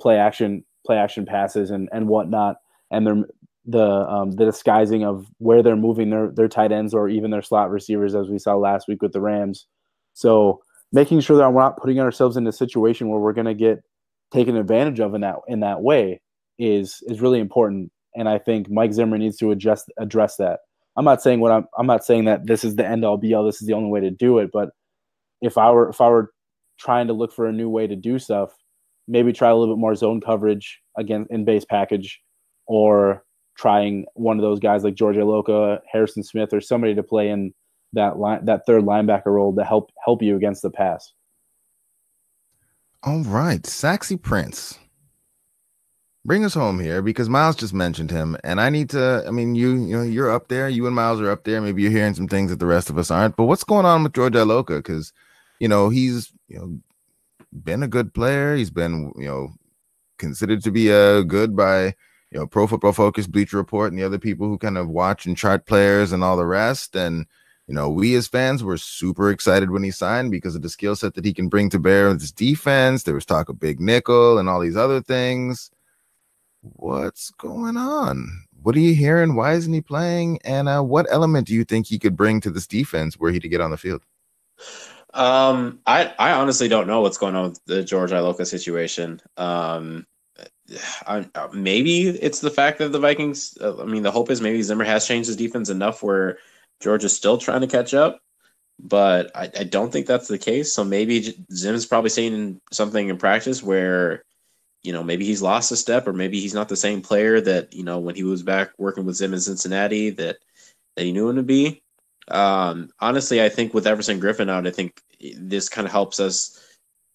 play action passes and whatnot, and they're the disguising of where they're moving their tight ends or even their slot receivers, as we saw last week with the Rams. So making sure that we're not putting ourselves in a situation where we're going to get taken advantage of in that way is really important. And I think Mike Zimmer needs to address that. I'm not saying that this is the end all be all. This is the only way to do it. But if I were trying to look for a new way to do stuff, maybe try a little bit more zone coverage again in base package, or trying one of those guys like George Iloka, Harrison Smith, or somebody to play in that third linebacker role to help you against the pass. All right, Saxy Prince, bring us home here, because Myles just mentioned him, and I need to. I mean, you're up there. You and Myles are up there. Maybe you're hearing some things that the rest of us aren't. But what's going on with George Iloka? Because he's been a good player. He's been considered to be good by Pro Football Focus, Bleacher Report, and the other people who kind of watch and chart players and all the rest. And we as fans were super excited when he signed because of the skill set that he can bring to bear with his defense. There was talk of big nickel and all these other things. What's going on? What are you hearing? Why isn't he playing? And what element do you think he could bring to this defense were he to get on the field? I honestly don't know what's going on with the George Iloka situation. Maybe it's the fact that the Vikings, the hope is maybe Zimmer has changed his defense enough where George is still trying to catch up, but I don't think that's the case. So maybe Zim's probably saying something in practice where, maybe he's lost a step, or maybe he's not the same player that, when he was back working with Zim in Cincinnati that he knew him to be. Honestly, I think with Everson Griffin out, I think this kind of helps us.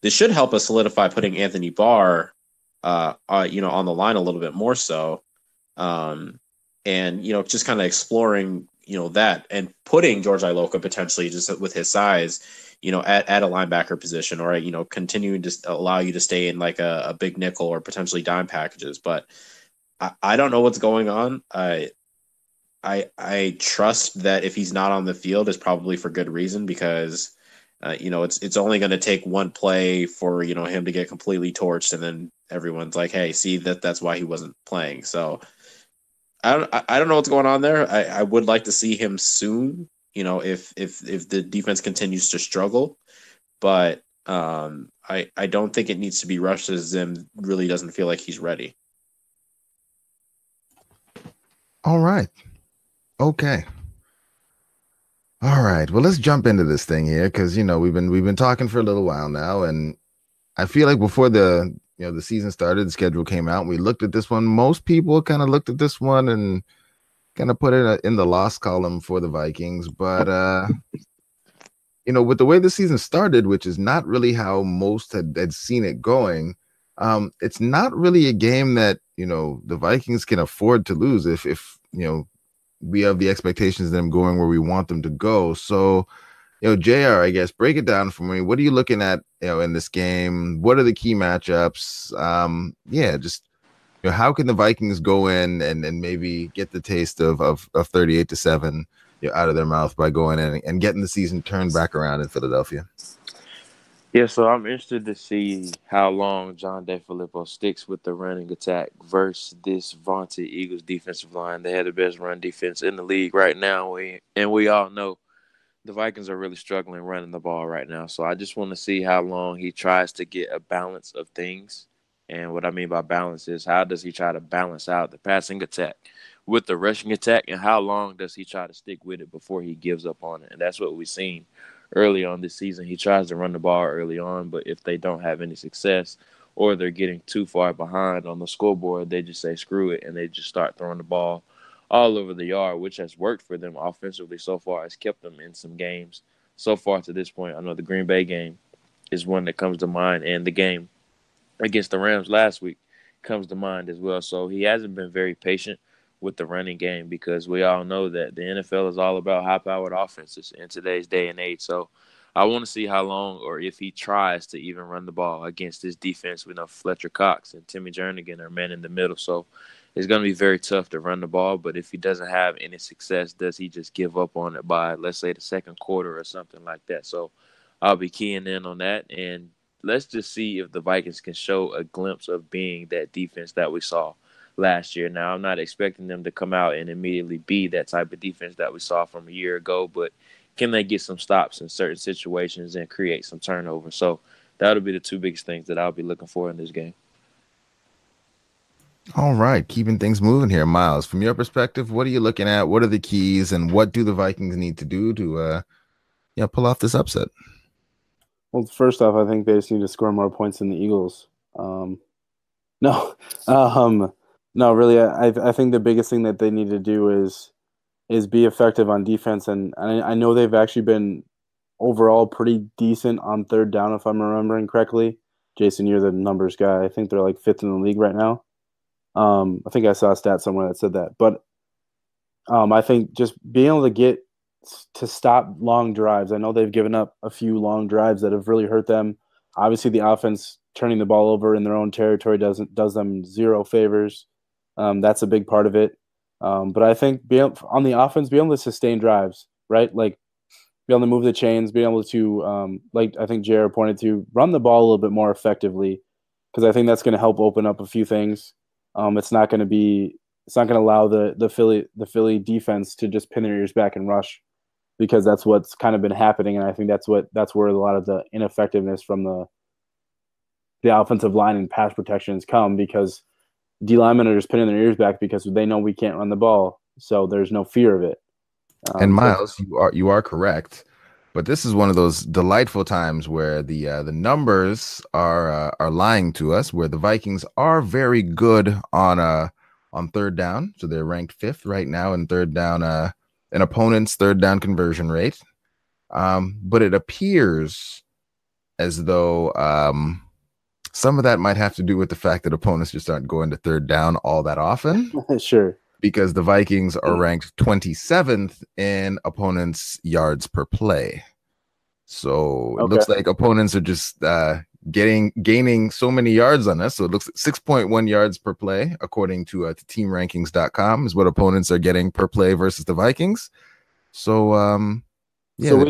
This should help us solidify putting Anthony Barr, on the line a little bit more so. And, just kind of exploring, that and putting George Iloka potentially just with his size, at a linebacker position, or, continuing to allow you to stay in like a big nickel or potentially dime packages. But I don't know what's going on. I trust that if he's not on the field, it's probably for good reason, because it's only going to take one play for him to get completely torched, and then everyone's like, hey, see that's why he wasn't playing. So I don't know what's going on there. I would like to see him soon, if the defense continues to struggle, but I don't think it needs to be rushed, as Zim really doesn't feel like he's ready. All right. Okay. All right. Well, let's jump into this thing here, because we've been talking for a little while now, and I feel like before the season started, the schedule came out, we looked at this one. Most people kind of looked at this one and kind of put it in the loss column for the Vikings. But with the way the season started, which is not really how most had seen it going, it's not really a game that the Vikings can afford to lose if we have the expectations of them going where we want them to go. So, JR, I guess, break it down for me. What are you looking at, in this game? What are the key matchups? How can the Vikings go in and maybe get the taste of 38-7 out of their mouth by going in and getting the season turned back around in Philadelphia? Yeah, so I'm interested to see how long John DeFilippo sticks with the running attack versus this vaunted Eagles defensive line. They have the best run defense in the league right now, and we all know the Vikings are really struggling running the ball right now. So I just want to see how long he tries to get a balance of things And what I mean by balance is how does he try to balance out the passing attack with the rushing attack, and how long does he try to stick with it before he gives up on it? And that's what we've seen early on this season. He tries to run the ball early on, but if they don't have any success or they're getting too far behind on the scoreboard, they just say screw it, and they just start throwing the ball all over the yard, which has worked for them offensively so far. It's kept them in some games so far to this point. I know the Green Bay game is one that comes to mind, and the game against the Rams last week comes to mind as well. So he hasn't been very patient with the running game because we all know that the NFL is all about high-powered offenses in today's day and age. So I want to see how long or if he tries to even run the ball against this defense. We know Fletcher Cox and Timmy Jernigan are men in the middle. So it's going to be very tough to run the ball. But if he doesn't have any success, does he just give up on it by, let's say, the second quarter or something like that? So I'll be keying in on that. And let's just see if the Vikings can show a glimpse of being that defense that we saw last year. Now, I'm not expecting them to come out and immediately be that type of defense that we saw from a year ago, but can they get some stops in certain situations and create some turnover? So that'll be the two biggest things that I'll be looking for in this game. All right, keeping things moving here, Myles. From your perspective, what are you looking at? What are the keys, and what do the Vikings need to do to pull off this upset? Well, first off, I think they just need to score more points than the Eagles. No, really, I think the biggest thing that they need to do is be effective on defense, and I know they've actually been overall pretty decent on third down, if I'm remembering correctly. Jayson, you're the numbers guy. I think they're like 5th in the league right now. I think I saw a stat somewhere that said that. But I think just being able to get to stop long drives. I know they've given up a few long drives that have really hurt them. Obviously, the offense turning the ball over in their own territory does them zero favors. That's a big part of it. But I think on the offense, being able to sustain drives, right? Like, be able to move the chains, be able to, like I think Jared pointed to, run the ball a little bit more effectively, because I think that's going to help open up a few things. It's not going to allow the Philly defense to just pin their ears back and rush, because that's what's kind of been happening, and I think that's where a lot of the ineffectiveness from the offensive line and pass protections come, because D linemen are just pinning their ears back because they know we can't run the ball, so there's no fear of it. And Myles, you are correct, but this is one of those delightful times where the numbers are lying to us, where the Vikings are very good on third down, so they're ranked 5th right now in third down, an opponent's third down conversion rate, but it appears as though some of that might have to do with the fact that opponents just aren't going to third down all that often. Sure. Because the Vikings are ranked 27th in opponents' yards per play. So it looks like opponents are just gaining so many yards on us. So it looks at 6.1 yards per play, according to teamrankings.com, is what opponents are getting per play versus the Vikings. So, they're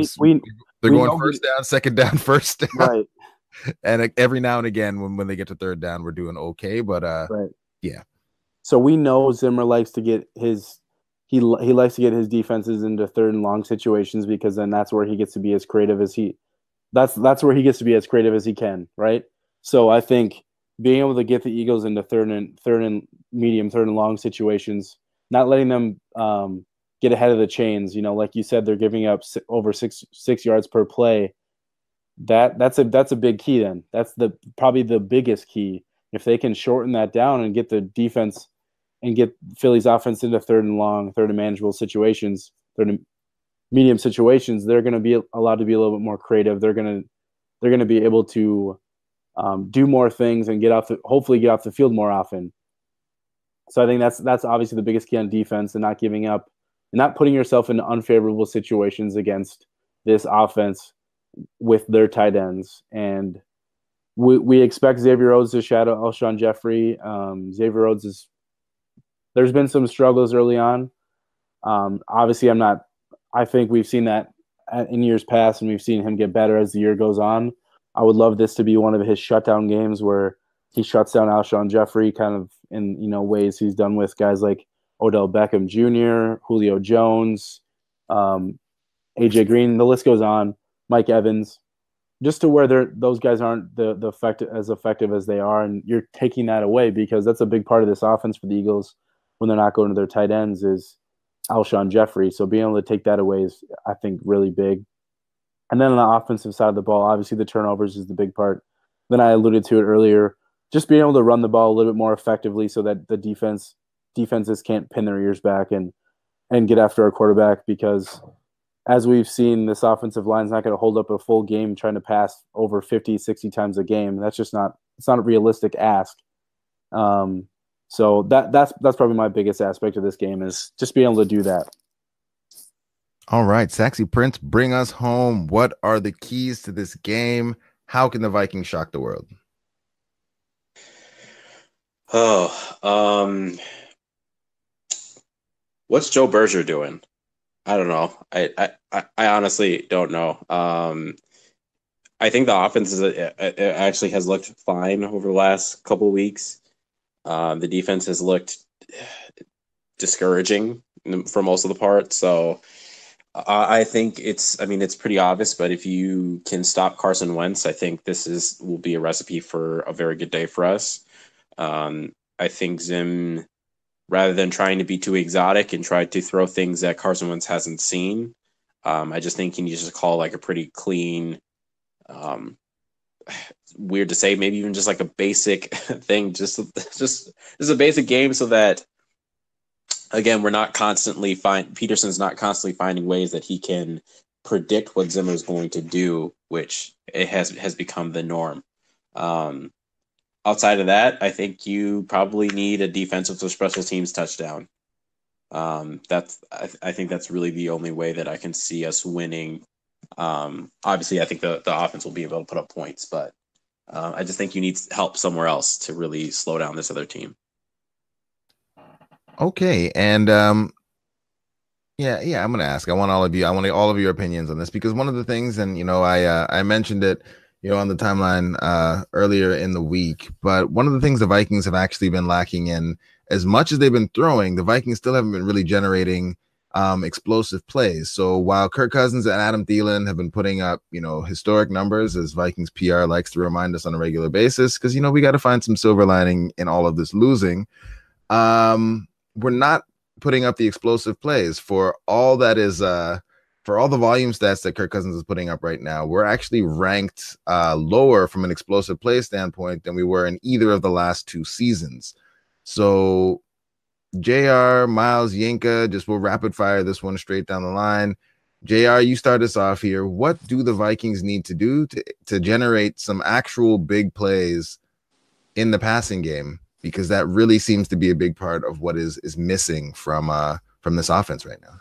going first down, second down, first down. Right. And every now and again, when they get to third down, we're doing okay. But right. Yeah. So we know Zimmer likes to get his defenses into third and long situations, because then that's where he gets to be as creative as that's where he gets to be as creative as he can, right? So I think being able to get the Eagles into third and medium, third and long situations, not letting them get ahead of the chains. Like you said, they're giving up over six yards per play. That's a big key. Then that's probably the biggest key. If they can shorten that down and get the defense and get Philly's offense into third and long, third and manageable situations, third and medium situations, they're going to be allowed to be a little bit more creative. They're going to be able to do more things and hopefully get off the field more often. So I think that's obviously the biggest key on defense, and not giving up and not putting yourself into unfavorable situations against this offense with their tight ends. And we expect Xavier Rhodes to shadow Alshon Jeffrey. Xavier Rhodes there's been some struggles early on. Obviously, I think we've seen that in years past, and we've seen him get better as the year goes on. I would love this to be one of his shutdown games where he shuts down Alshon Jeffrey, kind of in ways he's done with guys like Odell Beckham Jr., Julio Jones, AJ Green. The list goes on. Mike Evans. just to where those guys aren't the effective as they are, and you're taking that away because that's a big part of this offense for the Eagles when they're not going to their tight ends is Alshon Jeffrey. So being able to take that away is, I think, really big. And then on the offensive side of the ball, obviously the turnovers is the big part. Then I alluded to it earlier, just being able to run the ball a little bit more effectively so that the defenses can't pin their ears back and get after our quarterback, because as we've seen, this offensive line is not going to hold up a full game trying to pass over 50, 60 times a game. That's just it's not a realistic ask. So that's probably my biggest aspect of this game is just being able to do that. All right, Sexy Prince, bring us home. What are the keys to this game? How can the Vikings shock the world? What's Joe Berger doing? I don't know. I honestly don't know. I think the offense it actually has looked fine over the last couple of weeks. The defense has looked discouraging for most of the part. So I think it's pretty obvious. But if you can stop Carson Wentz, I think this will be a recipe for a very good day for us. I think Zim, rather than trying to be too exotic and try to throw things that Carson Wentz hasn't seen, I just think he needs to call like a pretty clean, weird to say, maybe even just like a basic thing, just a basic game, so that again Peterson's not constantly finding ways that he can predict what Zimmer's going to do, which it has become the norm. Outside of that, I think you probably need a defensive or special teams touchdown. I think that's really the only way that I can see us winning. Obviously, I think the offense will be able to put up points, but I just think you need help somewhere else to really slow down this other team. Okay, and yeah, I'm gonna ask. I want all of your opinions on this, because one of the things, and I mentioned it, on the timeline earlier in the week, but one of the things the Vikings have actually been lacking in, as much as they've been throwing, the Vikings still haven't been really generating explosive plays. So while Kirk Cousins and Adam Thielen have been putting up, historic numbers, as Vikings PR likes to remind us on a regular basis, because, we got to find some silver lining in all of this losing. We're not putting up the explosive plays for all that is, for all the volume stats that Kirk Cousins is putting up right now. We're actually ranked lower from an explosive play standpoint than we were in either of the last two seasons. So JR, Myles, Yinka, we'll rapid fire this one straight down the line. JR, you start us off here. What do the Vikings need to do to generate some actual big plays in the passing game? Because that really seems to be a big part of what is missing from this offense right now.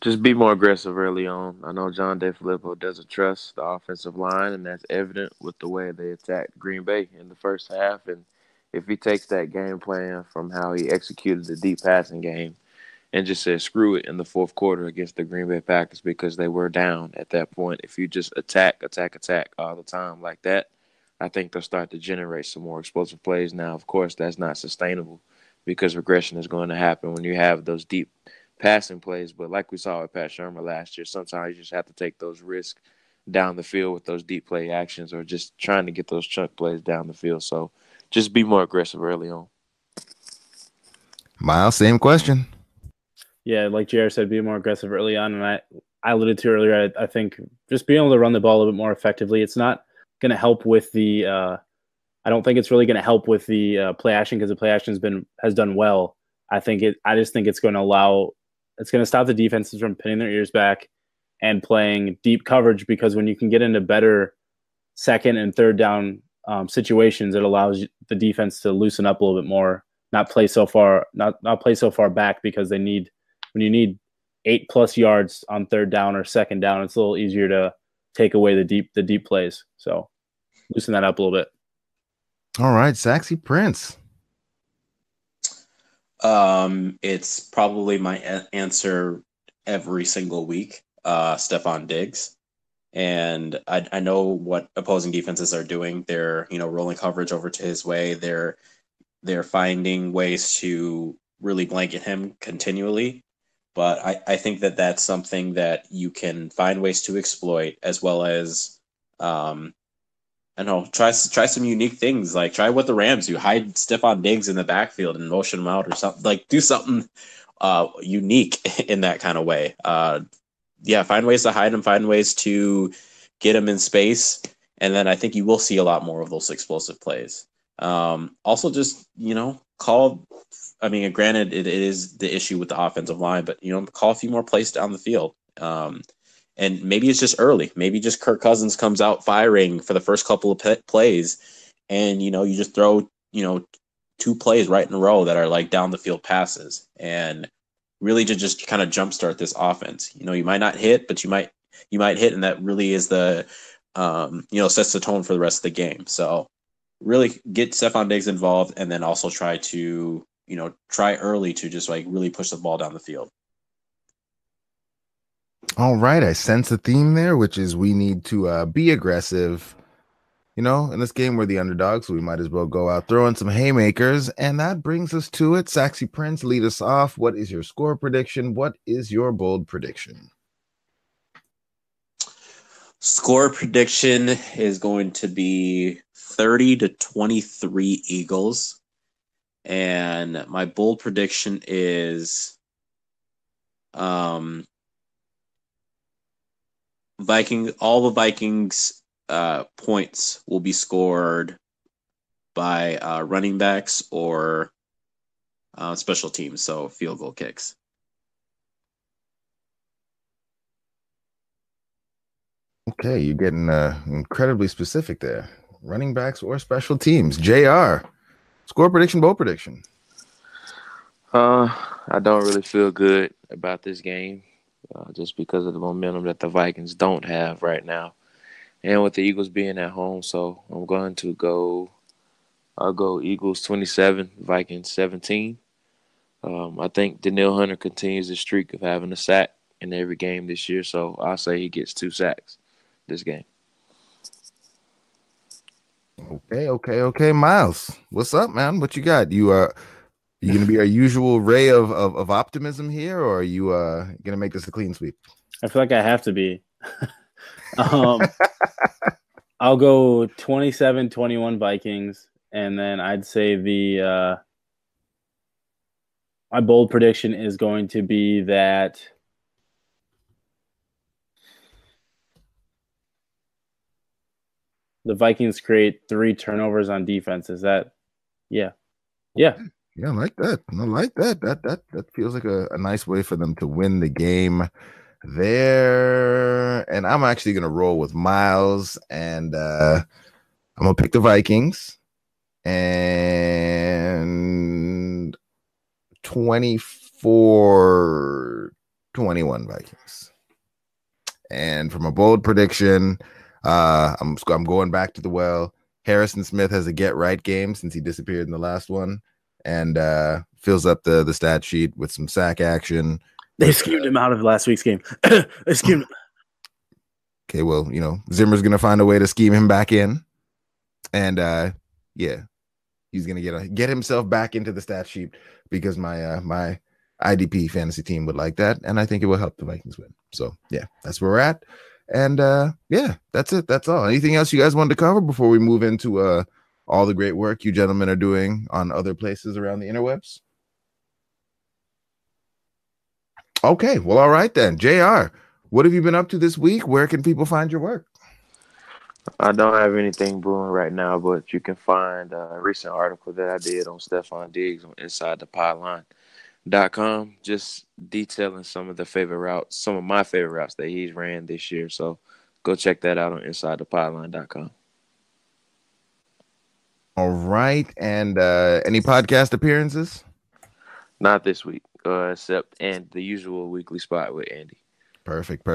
Just be more aggressive early on. I know John DeFilippo doesn't trust the offensive line, and that's evident with the way they attacked Green Bay in the first half. And if he takes that game plan from how he executed the deep passing game and just says screw it in the fourth quarter against the Green Bay Packers, because they were down at that point, if you just attack all the time like that, I think they'll start to generate some more explosive plays. Now, of course, that's not sustainable, because regression is going to happen when you have those deep passing plays. But like we saw with Pat Shermer last year, sometimes you just have to take those risks down the field with those deep play actions, or just trying to get those chunk plays down the field. So just be more aggressive early on. Myles, same question. Yeah, like JR said, be more aggressive early on. And I alluded to earlier, I think just being able to run the ball a little bit more effectively, it's not going to help with the I don't think it's really going to help with the play action, because the play action has done well. I just think it's going to stop the defenses from pinning their ears back and playing deep coverage, because when you can get into better second and third down situations, it allows the defense to loosen up a little bit more, not play so far back, because when you need 8+ yards on third down or second down, it's a little easier to take away the deep plays. So loosen that up a little bit. All right, Sexy Prince. It's probably my answer every single week, Stephon Diggs. And I know what opposing defenses are doing. They're, rolling coverage over to his way. They're finding ways to really blanket him continually. But I think that that's something that you can find ways to exploit, as well as I don't know, try some unique things. Like try what the Rams do. Hide Stephon Diggs in the backfield and motion him out or something. Like do something unique in that kind of way. Find ways to hide him, find ways to get him in space, and then I think you will see a lot more of those explosive plays. Also, just call. I mean, granted, it is the issue with the offensive line, but call a few more plays down the field. And maybe it's just early. Maybe just Kirk Cousins comes out firing for the first couple of plays, and you just throw 2 plays right in a row that are like down the field passes, and really to just kind of jumpstart this offense. You might not hit, but you might hit, and that really is the sets the tone for the rest of the game. So really get Stephon Diggs involved, and then also try to try early to just like really push the ball down the field. All right, I sense a theme there, which is we need to be aggressive. In this game, we're the underdogs, so we might as well go out throwing some haymakers. And that brings us to it. Saxy Prince, lead us off. What is your score prediction? What is your bold prediction? Score prediction is going to be 30-23 Eagles. And my bold prediction is all the Vikings points will be scored by running backs or special teams, so field goal kicks. Okay, you're getting incredibly specific there. Running backs or special teams. JR, score prediction, bold prediction. I don't really feel good about this game just because of the momentum that the Vikings don't have right now. And with the Eagles being at home, so I'm going to go Eagles 27, Vikings 17. I think Danielle Hunter continues the streak of having a sack in every game this year, so I'll say he gets 2 sacks this game. Okay. Myles, what's up, man? What you got? You going to be our usual ray of optimism here, or are you going to make this a clean sweep? I feel like I have to be. I'll go 27-21 Vikings, and then I'd say my bold prediction is going to be that the Vikings create 3 turnovers on defense. Is that yeah. Yeah, I like that. That feels like a nice way for them to win the game there. And I'm actually going to roll with Myles, and I'm going to pick the Vikings and 24-21 Vikings. And from a bold prediction, I'm going back to the well. Harrison Smith has a get right game since he disappeared in the last one, and fills up the stat sheet with some sack action. They schemed him out of last week's game. They schemed him. Okay, well, Zimmer's going to find a way to scheme him back in. And, he's going to get himself back into the stat sheet because my IDP fantasy team would like that. And I think it will help the Vikings win. So, yeah, that's where we're at. And, that's it. That's all. Anything else you guys wanted to cover before we move into all the great work you gentlemen are doing on other places around the interwebs? Okay, well, all right then. JR, what have you been up to this week? Where can people find your work? I don't have anything brewing right now, but you can find a recent article that I did on Stephon Diggs on InsideThePyline.com, just detailing some of my favorite routes that he's ran this year. So go check that out on InsideThePyline.com. All right, and any podcast appearances? Not this week. Except and the usual weekly spot with Andy. Perfect.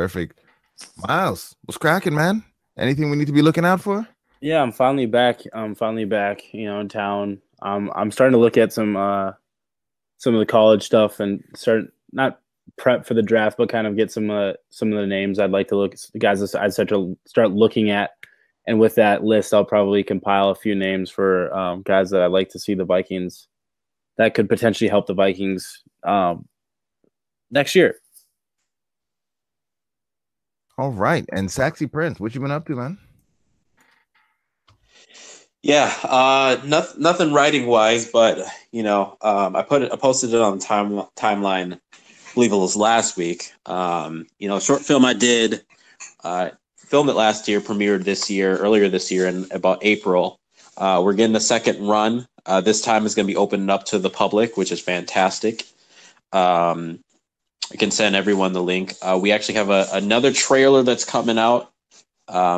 Myles, what's cracking, man? Anything we need to be looking out for? Yeah, I'm finally back. In town. I'm starting to look at some of the college stuff and start not prep for the draft, but kind of get some of the names I'd like to look. The guys I'd start looking at, and with that list, I'll probably compile a few names for guys that I'd like to see the Vikings that could potentially help the Vikings next year. All right. And Saxy Prince, what you been up to, man? Yeah, nothing writing wise, but I posted it on the timeline. I believe it was last week. Short film I did, filmed it last year, premiered earlier this year in about April. We're getting a second run. This time is going to be opened up to the public, which is fantastic. I can send everyone the link. We actually have another trailer that's coming out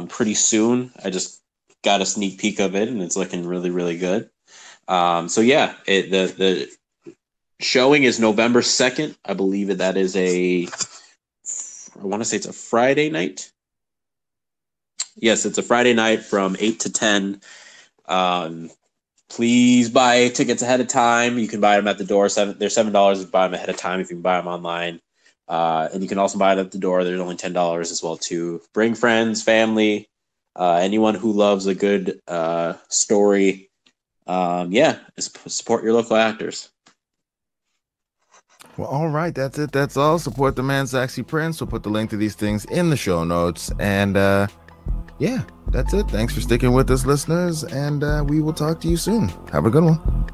pretty soon. I just got a sneak peek of it, and it's looking really, really good. The showing is November 2nd. I believe that is I want to say it's a Friday night. Yes, it's a Friday night from 8 to 10. Please buy tickets ahead of time. You can buy them at the door. They're $7 if you buy them ahead of time. If you can buy them online. And you can also buy it at the door. There's only $10 as well, too. Bring friends, family, anyone who loves a good story. Support your local actors. Well, all right. That's it. That's all. Support the man, Zaxi Prince. We'll put the link to these things in the show notes. And that's it. Thanks for sticking with us, listeners. And we will talk to you soon. Have a good one.